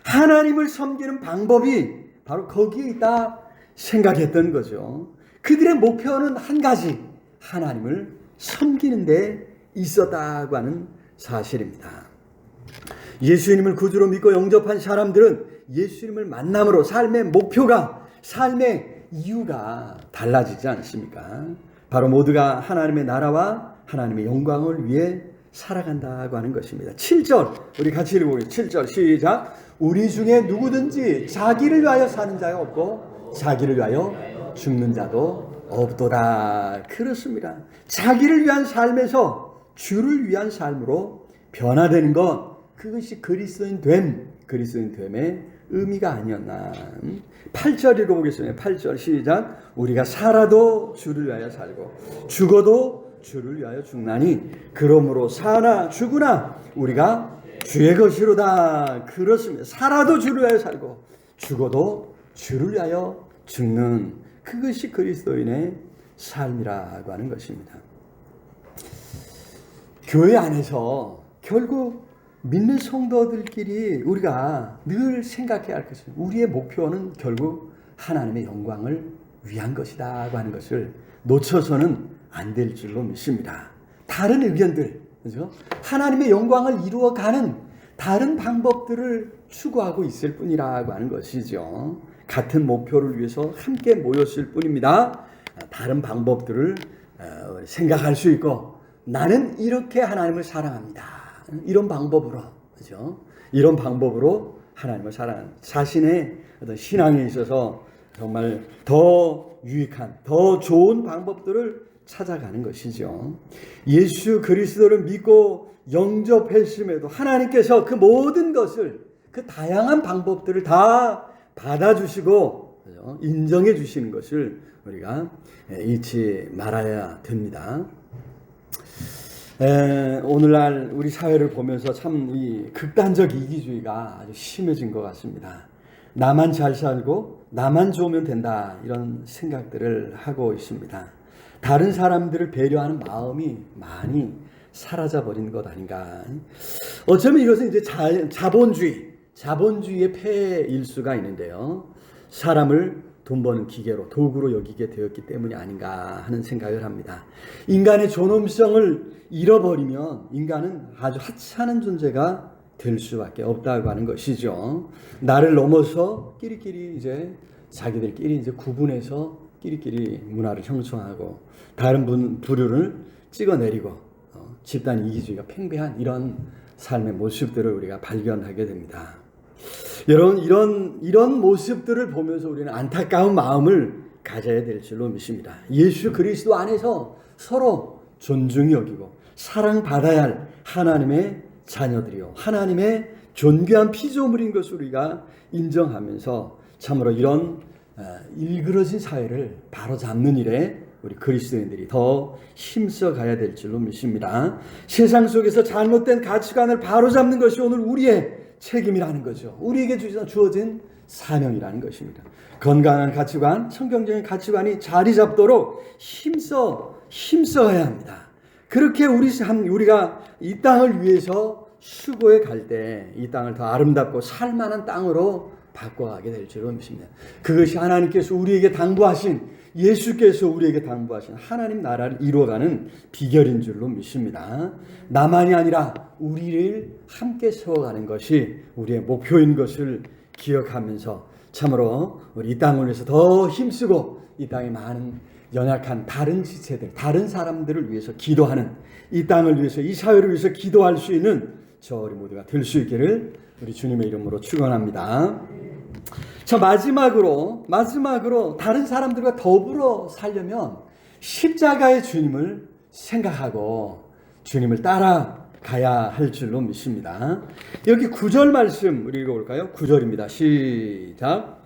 하나님을 섬기는 방법이 바로 거기에 있다 생각했던 거죠. 그들의 목표는 한 가지, 하나님을 섬기는 데 있었다고 하는 사실입니다. 예수님을 구주로 믿고 영접한 사람들은 예수님을 만남으로 삶의 목표가, 삶의 이유가 달라지지 않습니까? 바로 모두가 하나님의 나라와 하나님의 영광을 위해 살아간다고 하는 것입니다. 7절 우리 같이 읽어보겠습니다. 7절 시작. 우리 중에 누구든지 자기를 위하여 사는 자가 없고 자기를 위하여 죽는 자도 없도다. 그렇습니다. 자기를 위한 삶에서 주를 위한 삶으로 변화되는 것, 그것이 그리스도인됨의 의미가 아니었나. 8절 읽어보겠습니다. 8절 시작. 우리가 살아도 주를 위하여 살고 죽어도 주를 위하여 죽나니 그러므로 사나 죽으나 우리가 주의 것이로다. 그렇습니다. 살아도 주를 위하여 살고 죽어도 주를 위하여 죽는, 그것이 그리스도인의 삶이라고 하는 것입니다. 교회 안에서 결국 믿는 성도들끼리 우리가 늘 생각해야 할 것은, 우리의 목표는 결국 하나님의 영광을 위한 것이다 하는 것을 놓쳐서는 안 될 줄로 믿습니다. 다른 의견들, 그죠? 하나님의 영광을 이루어가는 다른 방법들을 추구하고 있을 뿐이라고 하는 것이죠. 같은 목표를 위해서 함께 모였을 뿐입니다. 다른 방법들을 생각할 수 있고, 나는 이렇게 하나님을 사랑합니다. 이런 방법으로, 그죠? 이런 방법으로 하나님을 사랑하는 자신의 어떤 신앙에 있어서 정말 더 유익한, 더 좋은 방법들을 찾아가는 것이죠. 예수 그리스도를 믿고 영접했음에도 하나님께서 그 모든 것을, 그 다양한 방법들을 다 받아주시고, 그죠? 인정해 주시는 것을 우리가 잊지 말아야 됩니다. 오늘날 우리 사회를 보면서 참 이 극단적 이기주의가 아주 심해진 것 같습니다. 나만 잘 살고 나만 좋으면 된다, 이런 생각들을 하고 있습니다. 다른 사람들을 배려하는 마음이 많이 사라져버린 것 아닌가. 어쩌면 이것은 이제 자본주의의 폐해일 수가 있는데요. 사람을 돈 버는 기계로, 도구로 여기게 되었기 때문이 아닌가 하는 생각을 합니다. 인간의 존엄성을 잃어버리면 인간은 아주 하찮은 존재가 될 수밖에 없다고 하는 것이죠. 나를 넘어서 끼리끼리 이제 자기들끼리 이제 구분해서 끼리끼리 문화를 형성하고 다른 부류를 찍어내리고 집단 이기주의가 팽배한 이런 삶의 모습들을 우리가 발견하게 됩니다. 여러분, 이런 모습들을 보면서 우리는 안타까운 마음을 가져야 될 줄로 믿습니다. 예수 그리스도 안에서 서로 존중히 여기고 사랑받아야 할 하나님의 자녀들이요, 하나님의 존귀한 피조물인 것을 우리가 인정하면서 참으로 이런 일그러진 사회를 바로잡는 일에 우리 그리스도인들이 더 힘써 가야 될 줄로 믿습니다. 세상 속에서 잘못된 가치관을 바로잡는 것이 오늘 우리의 책임이라는 거죠. 우리에게 주어진 사명이라는 것입니다. 건강한 가치관, 성경적인 가치관이 자리 잡도록 힘써 가야 합니다. 그렇게 우리가 이 땅을 위해서 수고해 갈 때 이 땅을 더 아름답고 살만한 땅으로 바꿔가게 될 줄로 믿습니다. 그것이 하나님께서 우리에게 당부하신, 예수께서 우리에게 당부하신 하나님 나라를 이루어가는 비결인 줄로 믿습니다. 나만이 아니라 우리를 함께 세워가는 것이 우리의 목표인 것을 기억하면서 참으로 우리 이 땅을 위해서 더 힘쓰고 이 땅에 많은 연약한 다른 지체들, 다른 사람들을 위해서 기도하는, 이 땅을 위해서, 이 사회를 위해서 기도할 수 있는 저 우리 모두가 될 수 있기를 우리 주님의 이름으로 축원합니다. 자, 마지막으로 다른 사람들과 더불어 살려면 십자가의 주님을 생각하고 주님을 따라가야 할 줄로 믿습니다. 여기 9절 말씀 우리 읽어볼까요? 9절입니다. 시작.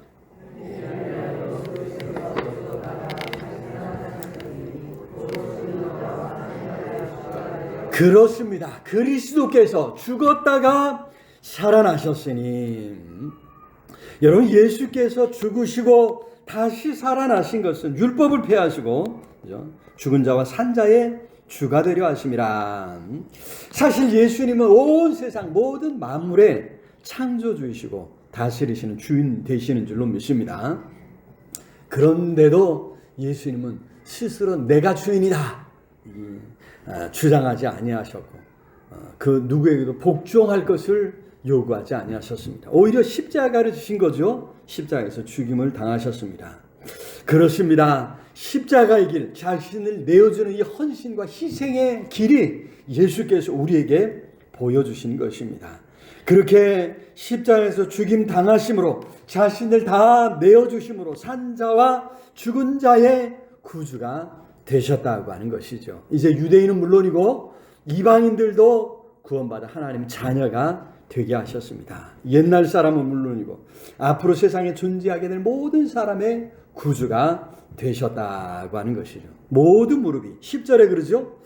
그렇습니다. 그리스도께서 죽었다가 살아나셨으니, 여러분, 예수께서 죽으시고 다시 살아나신 것은 율법을 폐하시고, 그죠? 죽은 자와 산 자의 주가 되려 하심이라. 사실 예수님은 온 세상 모든 만물의 창조주이시고 다스리시는 주인 되시는 줄로 믿습니다. 그런데도 예수님은 스스로 내가 주인이다 주장하지 아니하셨고, 그 누구에게도 복종할 것을 요구하지 아니하셨습니다. 오히려 십자가를 주신 거죠. 십자가에서 죽임을 당하셨습니다. 그렇습니다. 십자가의 길, 자신을 내어주는 이 헌신과 희생의 길이 예수께서 우리에게 보여주신 것입니다. 그렇게 십자가에서 죽임 당하심으로, 자신을 다 내어주심으로 산 자와 죽은 자의 구주가 되셨다고 하는 것이죠. 이제 유대인은 물론이고 이방인들도 구원받아 하나님의 자녀가 되게 하셨습니다. 옛날 사람은 물론이고 앞으로 세상에 존재하게 될 모든 사람의 구주가 되셨다고 하는 것이죠. 모든 무릎이, 10절에 그러죠.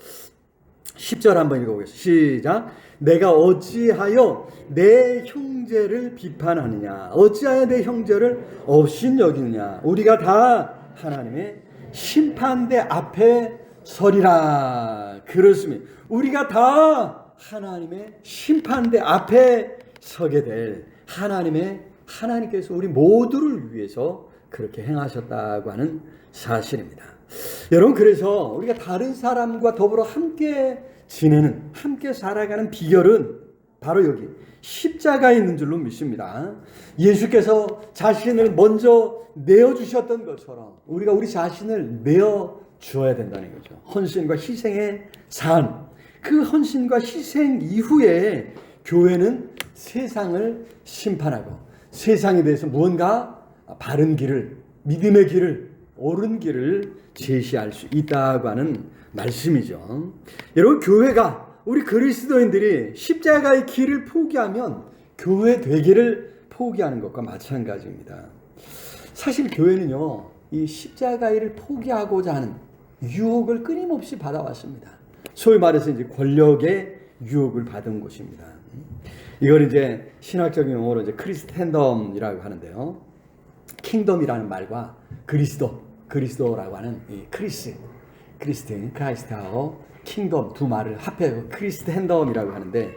10절 한번 읽어보겠습니다. 시작. 내가 어찌하여 내 형제를 비판하느냐, 어찌하여 내 형제를 업신여기느냐. 우리가 다 하나님의 심판대 앞에 서리라. 그렇습니다. 우리가 다 하나님의 심판대 앞에 서게 될 하나님께서 우리 모두를 위해서 그렇게 행하셨다고 하는 사실입니다. 여러분, 그래서 우리가 다른 사람과 더불어 함께 지내는, 함께 살아가는 비결은 바로 여기 십자가에 있는 줄로 믿습니다. 예수께서 자신을 먼저 내어주셨던 것처럼 우리가 우리 자신을 내어주어야 된다는 거죠. 헌신과 희생의 삶, 그 헌신과 희생 이후에 교회는 세상을 심판하고 세상에 대해서 무언가 바른 길을, 믿음의 길을, 옳은 길을 제시할 수 있다고 하는 말씀이죠. 여러분, 교회가, 우리 그리스도인들이 십자가의 길을 포기하면 교회 되기를 포기하는 것과 마찬가지입니다. 사실 교회는요, 이 십자가를 포기하고자 하는 유혹을 끊임없이 받아왔습니다. 소위 말해서 이제 권력의 유혹을 받은 곳입니다. 이걸 이제 신학적인 용어로 이제 크리스텐덤이라고 하는데요. 킹덤이라는 말과 그리스도라고 하는 이 크라이스트하고 킹덤 두 말을 합해서 크리스텐덤이라고 하는데,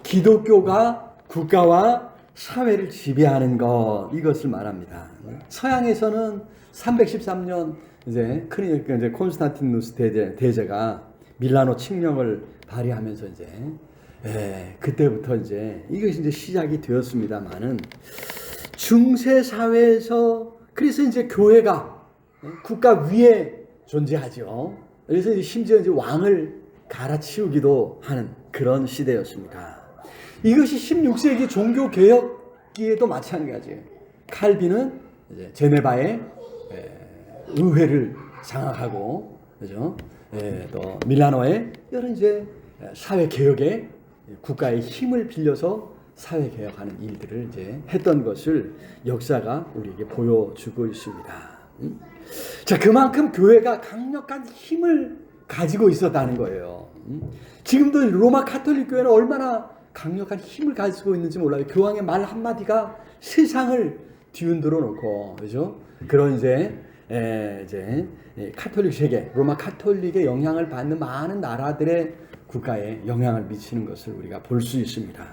기독교가 국가와 사회를 지배하는 것, 이것을 말합니다. 서양에서는 313년 이제 콘스탄티누스 대제가 밀라노 칙령을 발의하면서 이제 그때부터 이제 이것이 이제 시작이 되었습니다만은, 중세 사회에서 그래서 이제 교회가 국가 위에 존재하죠. 그래서 심지어 이제 왕을 갈아치우기도 하는 그런 시대였습니다. 이것이 16세기 종교 개혁기에도 마찬가지예요. 칼빈은 이제 제네바의 의회를 장악하고, 그죠? 또 밀라노의 이런 이제 사회 개혁에 국가의 힘을 빌려서 사회 개혁하는 일들을 이제 했던 것을 역사가 우리에게 보여주고 있습니다. 자, 그만큼 교회가 강력한 힘을 가지고 있었다는 거예요. 지금도 로마 가톨릭 교회는 얼마나 강력한 힘을 가지고 있는지 몰라요. 교황의 말 한마디가 세상을 뒤흔들어 놓고, 그죠? 그런 이제 카톨릭 세계, 로마 카톨릭의 영향을 받는 많은 나라들의 국가에 영향을 미치는 것을 우리가 볼 수 있습니다.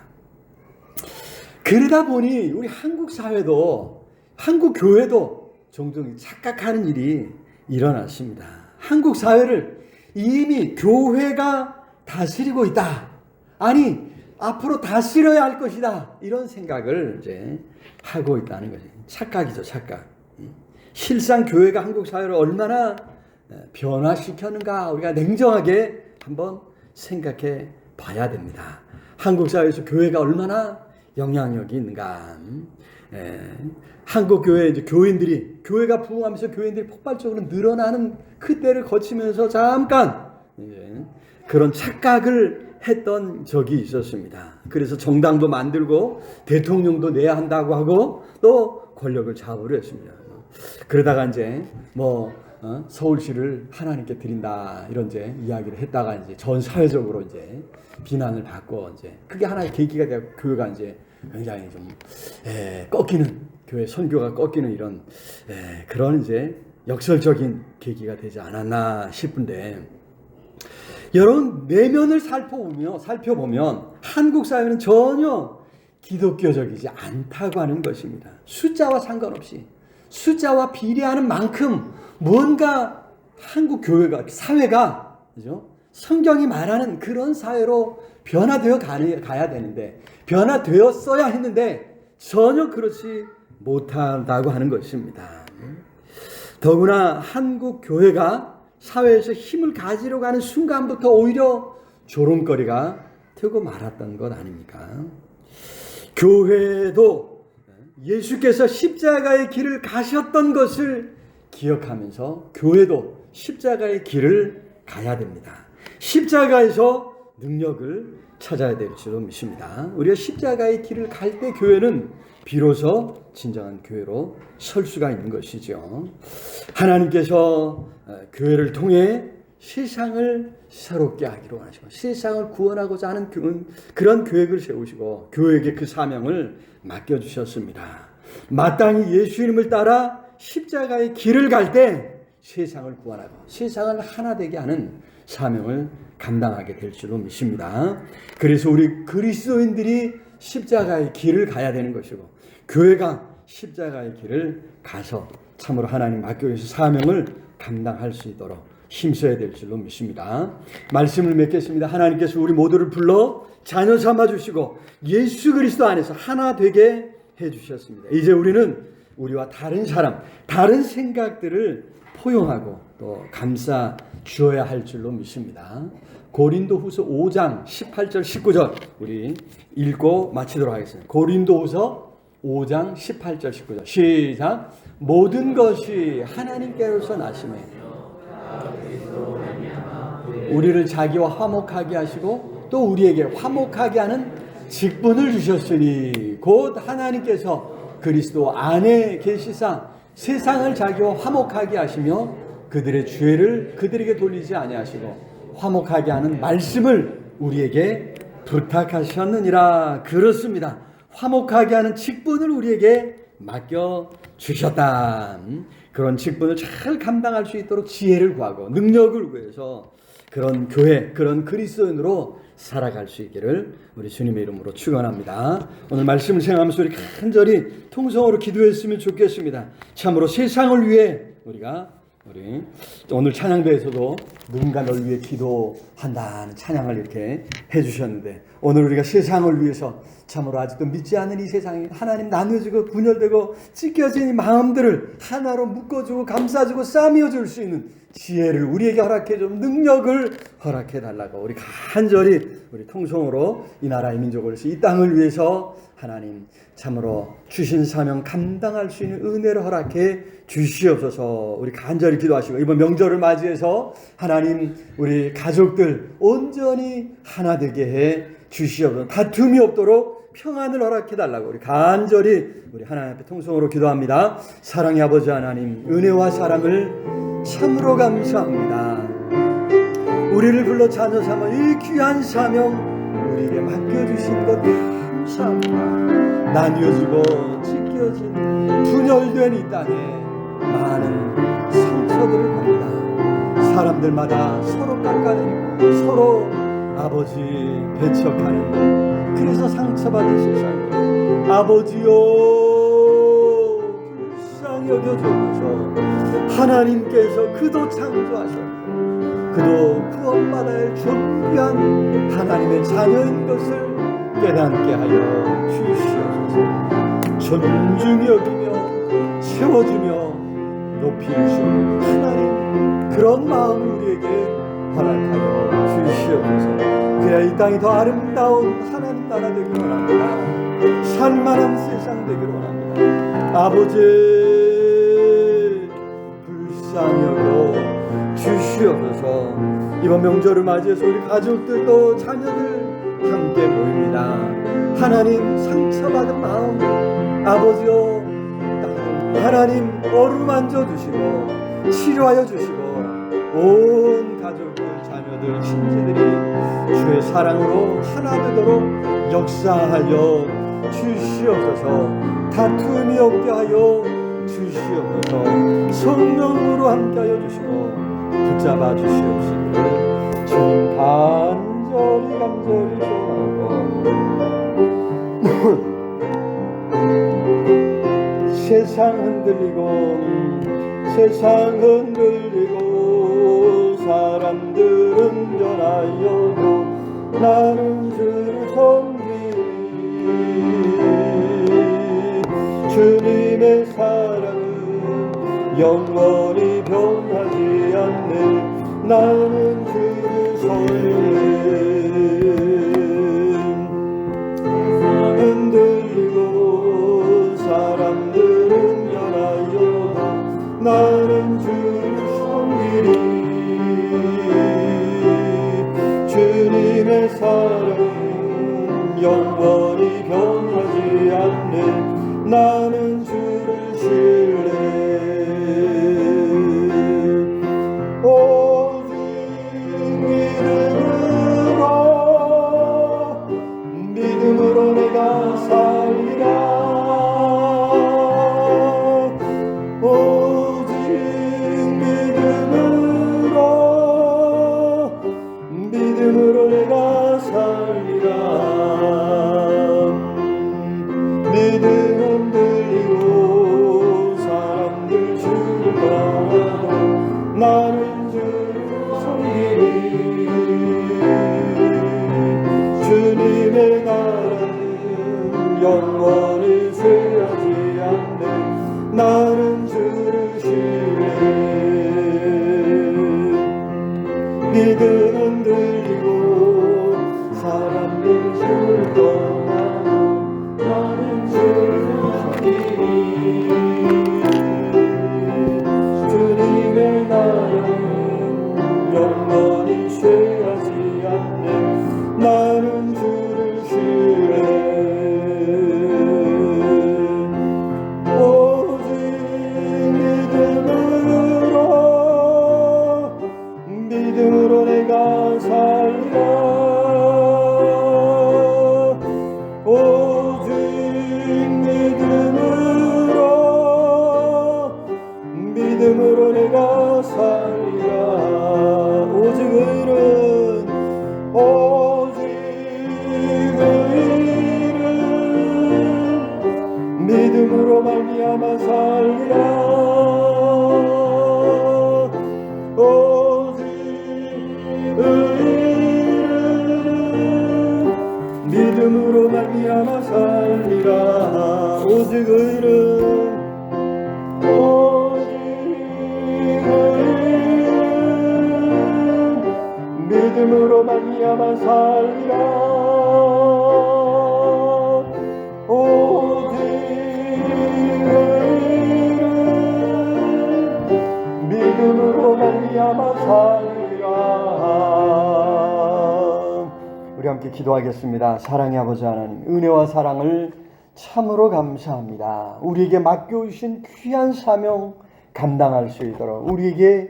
그러다 보니 우리 한국 사회도, 한국 교회도 종종 착각하는 일이 일어났습니다. 한국 사회를 이미 교회가 다스리고 있다. 아니 앞으로 다스려야 할 것이다. 이런 생각을 이제 하고 있다는 거죠. 착각이죠, 착각. 실상 교회가 한국 사회를 얼마나 변화시켰는가 우리가 냉정하게 한번 생각해 봐야 됩니다. 한국 사회에서 교회가 얼마나 영향력이 있는가. 한국 교회 이제 교인들이 교회가 부흥하면서 교인들이 폭발적으로 늘어나는 그때를 거치면서 잠깐 그런 착각을 했던 적이 있었습니다. 그래서 정당도 만들고 대통령도 내야 한다고 하고 또 권력을 잡으려 했습니다. 그러다가 이제 서울시를 하나님께 드린다 이런 이제 이야기를 했다가 이제 전 사회적으로 이제 비난을 받고 이제 그게 하나의 계기가 되고 교회가 이제 굉장히 좀 꺾이는 교회 선교가 꺾이는 이런 그런 이제 역설적인 계기가 되지 않았나 싶은데 여러분 내면을 살펴보면 한국 사회는 전혀 기독교적이지 않다고 하는 것입니다. 숫자와 상관없이 숫자와 비례하는 만큼 뭔가 한국 교회가 사회가 그죠? 성경이 말하는 그런 사회로 변화되어 가야 되는데 변화되었어야 했는데 전혀 그렇지 못한다고 하는 것입니다. 더구나 한국 교회가 사회에서 힘을 가지려고 하는 순간부터 오히려 조롱거리가 되고 말았던 것 아닙니까? 교회도 예수께서 십자가의 길을 가셨던 것을 기억하면서 교회도 십자가의 길을 가야 됩니다. 십자가에서 능력을 찾아야 될 줄로 믿습니다. 우리가 십자가의 길을 갈 때 교회는 비로소 진정한 교회로 설 수가 있는 것이죠. 하나님께서 교회를 통해 세상을 새롭게 하기로 하시고 세상을 구원하고자 하는 그런 계획을 세우시고 교회에게 그 사명을 맡겨주셨습니다. 마땅히 예수 이름을 따라 십자가의 길을 갈 때 세상을 구원하고 세상을 하나 되게 하는 사명을 감당하게 될 줄로 믿습니다. 그래서 우리 그리스도인들이 십자가의 길을 가야 되는 것이고 교회가 십자가의 길을 가서 참으로 하나님 맡겨주신 사명을 감당할 수 있도록 힘써야 될 줄로 믿습니다. 말씀을 맺겠습니다. 하나님께서 우리 모두를 불러 자녀 삼아주시고 예수 그리스도 안에서 하나 되게 해주셨습니다. 이제 우리는 우리와 다른 사람, 다른 생각들을 포용하고 또 감싸 주어야 할 줄로 믿습니다. 고린도후서 5장 18절 19절 우리 읽고 마치도록 하겠습니다. 고린도후서 5장 18절 19절 시작. 모든 것이 하나님께로서 나심에 우리를 자기와 화목하게 하시고 또 우리에게 화목하게 하는 직분을 주셨으니 곧 하나님께서 그리스도 안에 계시사 세상을 자기와 화목하게 하시며 그들의 죄를 그들에게 돌리지 아니하시고 화목하게 하는 말씀을 우리에게 부탁하셨느니라. 그렇습니다. 화목하게 하는 직분을 우리에게 맡겨주셨다. 그런 직분을 잘 감당할 수 있도록 지혜를 구하고 능력을 구해서 그런 교회, 그런 그리스도인으로 살아갈 수 있기를 우리 주님의 이름으로 축원합니다. 오늘 말씀을 생각하면서 우리 간절히 통성으로 기도했으면 좋겠습니다. 참으로 세상을 위해 우리 오늘 찬양대에서도 누군가 널 위해 기도한다는 찬양을 이렇게 해주셨는데 오늘 우리가 세상을 위해서 참으로 아직도 믿지 않는 이 세상이 하나님 나누어지고 분열되고 찢겨진 이 마음들을 하나로 묶어주고 감싸주고 싸매어줄 수 있는 지혜를 우리에게 허락해줘 능력을 허락해달라고 우리 간절히 우리 통성으로 이 나라의 민족을 위해서 이 땅을 위해서 하나님 참으로 주신 사명 감당할 수 있는 은혜를 허락해 주시옵소서. 우리 간절히 기도하시고 이번 명절을 맞이해서 하나님 우리 가족들 온전히 하나 되게 해 주시옵소서. 다툼이 없도록 평안을 허락해 달라고 우리 간절히 우리 하나님 앞에 통성으로 기도합니다. 사랑의 아버지 하나님 은혜와 사랑을 참으로 감사합니다. 우리를 불러 자녀 삼아 이 귀한 사명 우리에게 맡겨주신 것 감사합니다. 나뉘어지고 찢겨진 분열된 이 땅에 많은 상처들을 받는다. 사람들마다 서로 깎아내리고 서로 아버지 배척하는 그래서 상처받은 세상 아버지요 불쌍히 여겨주옵소서. 하나님께서 그도 창조하셨고 그도 구원받아야 할 존귀한 하나님의 자녀인 것을 깨닫게 하여 주시옵소서. 존중히 여기며 세워주며 높이 주시는 하나님, 그런 마음을 우리에게 허락하여 주시옵소서. 그래야 이 땅이 더 아름다운 하나님 나라 되기를 원합니다. 살만한 세상 되기를 원합니다. 아버지, 불쌍히 여겨 주시옵소서. 이번 명절을 맞이해서 우리 가족들도 자녀들 함께 모입니다. 하나님, 상처받은 마음 아버지여 하나님 어루만져 주시고 치료하여 주시고 온 가족들, 자녀들, 친지들이 주의 사랑으로 하나 되도록 역사하여 주시옵소서. 다툼이 없게 하여 주시옵소서. 성령으로 함께하여 주시고 붙잡아 주시옵시기를 주님 간절히 소원하고 세상 흔들리고 사람들은 변하여도 나는 주를 섬기리. 주님의 사랑은 영원히 변하지 않네. 나는 주를 섬기리. 흔들리고 사람들은 변하여도 나는 주를 섬기리. 주님의 사랑은 영원히 변하지 않네. 나는 주를 신뢰. 오직 믿음으로 내가 살리라. 믿음으로 내가 살리라. 믿음은 들리고 사람들 주를 떠나도 나는 주를 섬기리. 주님의 나라는 영원히 쇠하지 않네. 나는 주를 신뢰. 믿음은 들리고 사람들 주를 떠나도 나는 주를 섬기리. 주님의 나라는 영원히 쇠하지 않네. 나는 주를 신뢰. 오직 믿음으로 내가 살리라. 오직 믿음으로 내가 살리라. 오직 의는 믿음으로 말미암아 살리라. 믿음으로 말미암아 살리라. 오직 의는 믿음으로 말미암아 살리라. 오직 믿음으로 말미암아 살리라. 우리 함께 기도하겠습니다. 사랑의 아버지 하나님, 은혜와 사랑을 참으로 감사합니다. 우리에게 맡겨주신 귀한 사명 감당할 수 있도록 우리에게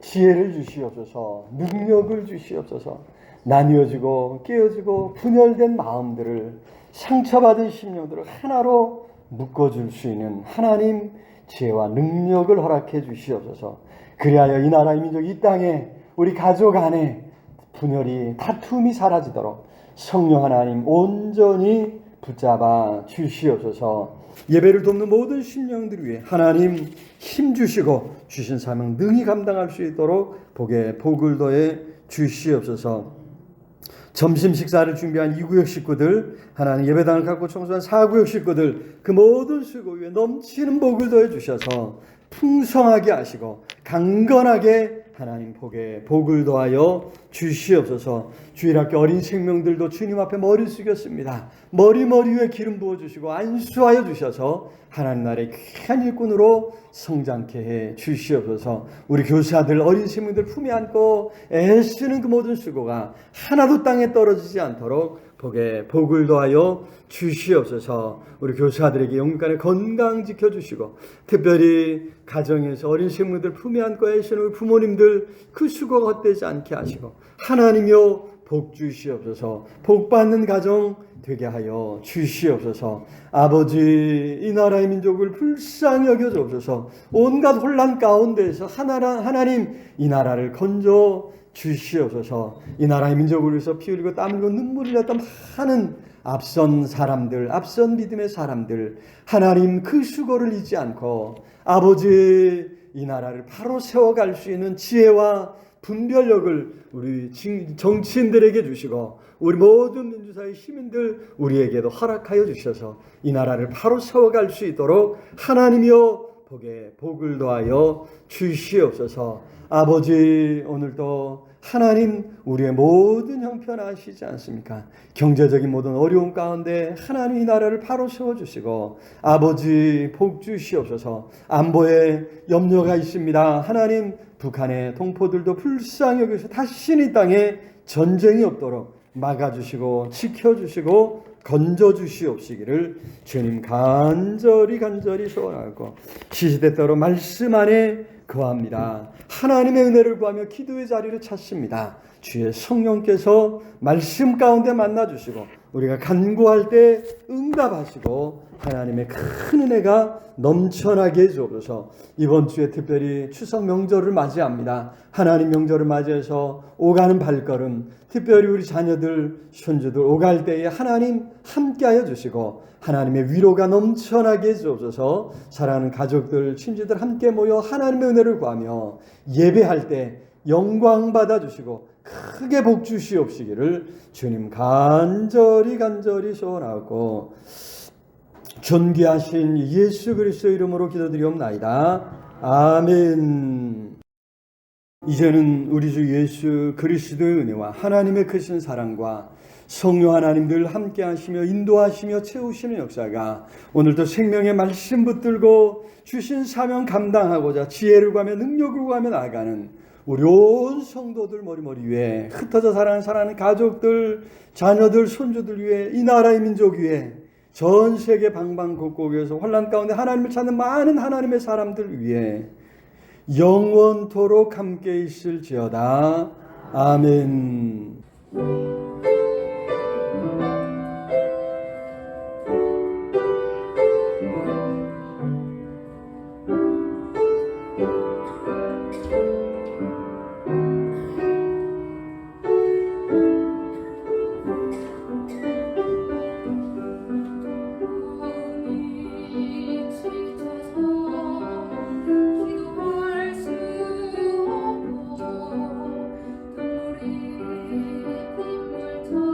지혜를 주시옵소서. 능력을 주시옵소서. 나뉘어지고 깨어지고 분열된 마음들을, 상처받은 심령들을 하나로 묶어줄 수 있는 하나님 지혜와 능력을 허락해 주시옵소서. 그리하여 이 나라, 이 민족, 이 땅에 우리 가족 안에 분열이, 다툼이 사라지도록 성령 하나님 온전히 붙잡아 주시옵소서. 예배를 돕는 모든 심령들 위해 하나님 힘 주시고 주신 사명 능히 감당할 수 있도록 복에 복을 더해 주시옵소서. 점심 식사를 준비한 2구역 식구들, 하나님 예배당을 갖고 청소한 4구역 식구들, 그 모든 수고 위에 넘치는 복을 더해 주셔서 풍성하게 하시고 강건하게 하나님 복을 더하여 주시옵소서. 주일학교 어린 생명들도 주님 앞에 머리 숙였습니다. 머리 위에 기름 부어주시고 안수하여 주셔서 하나님 나라의 귀한 일꾼으로 성장케 해 주시옵소서. 우리 교사들 어린 생명들 품에 안고 애쓰는 그 모든 수고가 하나도 땅에 떨어지지 않도록 복을 더하여 주시옵소서. 우리 교사들에게 영육간의 건강 지켜주시고 특별히 가정에서 어린 생명들 품에 안고 애쓰는 우리 부모님들 그 수고가 헛되지 않게 하시고 하나님이여 복 주시옵소서. 복 받는 가정 되게 하여 주시옵소서. 아버지, 이 나라의 민족을 불쌍히 여겨 주옵소서. 온갖 혼란 가운데에서 하나님 이 나라를 건져 주시옵소서. 이 나라의 민족을 위해서 피 흘리고 땀 흘리고 눈물을 흘렸던 많은 앞선 사람들, 앞선 믿음의 사람들, 하나님 그 수고를 잊지 않고 아버지 이 나라를 바로 세워갈 수 있는 지혜와 분별력을 우리 정치인들에게 주시고 우리 모든 민주사회 시민들 우리에게도 허락하여 주셔서 이 나라를 바로 세워갈 수 있도록 하나님이여 복을 더하여 주시옵소서. 아버지, 오늘도 하나님 우리의 모든 형편 아시지 않습니까? 경제적인 모든 어려움 가운데 하나님 이 나라를 바로 세워주시고 아버지 복 주시옵소서. 안보에 염려가 있습니다. 하나님 북한의 동포들도 불쌍히 여기서 다시는 이 땅에 전쟁이 없도록 막아주시고 지켜주시고 건져주시옵시기를 주님 간절히 소원하고 시시때때로 말씀 안에 거합니다. 하나님의 은혜를 구하며 기도의 자리를 찾습니다. 주의 성령께서 말씀 가운데 만나주시고 우리가 간구할 때 응답하시고 하나님의 큰 은혜가 넘쳐나게 해주옵소서. 이번 주에 특별히 추석 명절을 맞이합니다. 하나님 명절을 맞이해서 오가는 발걸음, 특별히 우리 자녀들, 손주들 오갈 때에 하나님 함께하여 주시고 하나님의 위로가 넘쳐나게 해주옵소서. 사랑하는 가족들, 친지들 함께 모여 하나님의 은혜를 구하며 예배할 때 영광 받아주시고 크게 복 주시옵시기를 주님 간절히 소원하고 존귀하신 예수 그리스도 이름으로 기도드리옵나이다. 아멘. 이제는 우리 주 예수 그리스도의 은혜와 하나님의 크신 사랑과 성령 하나님들 함께 하시며 인도하시며 채우시는 역사가 오늘도 생명의 말씀 붙들고 주신 사명 감당하고자 지혜를 구하며 능력을 구하며 나아가는 우리 온 성도들 머리 위에 흩어져 사랑하는 가족들, 자녀들, 손주들 위에 이 나라의 민족 위에 전 세계 방방곡곡에서 혼란 가운데 하나님을 찾는 많은 하나님의 사람들 위에 영원토록 함께 있을지어다. 아멘. 기도할 수 없고 눈물이 빗물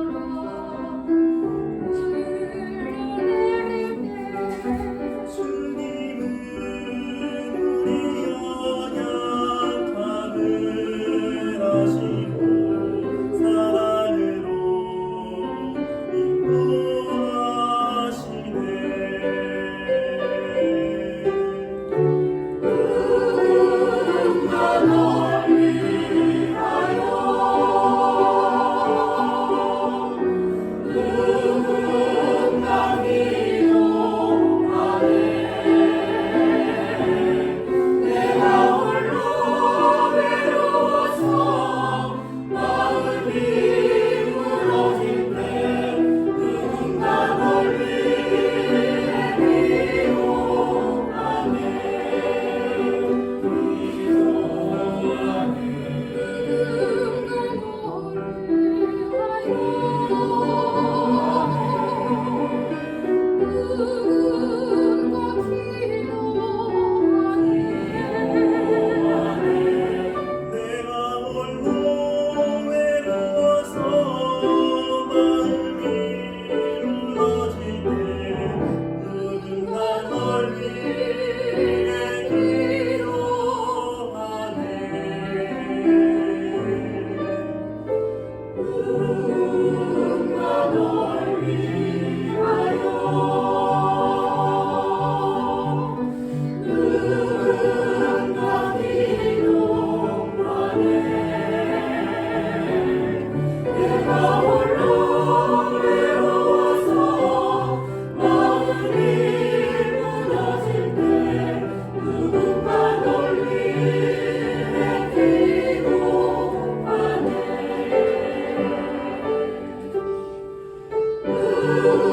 주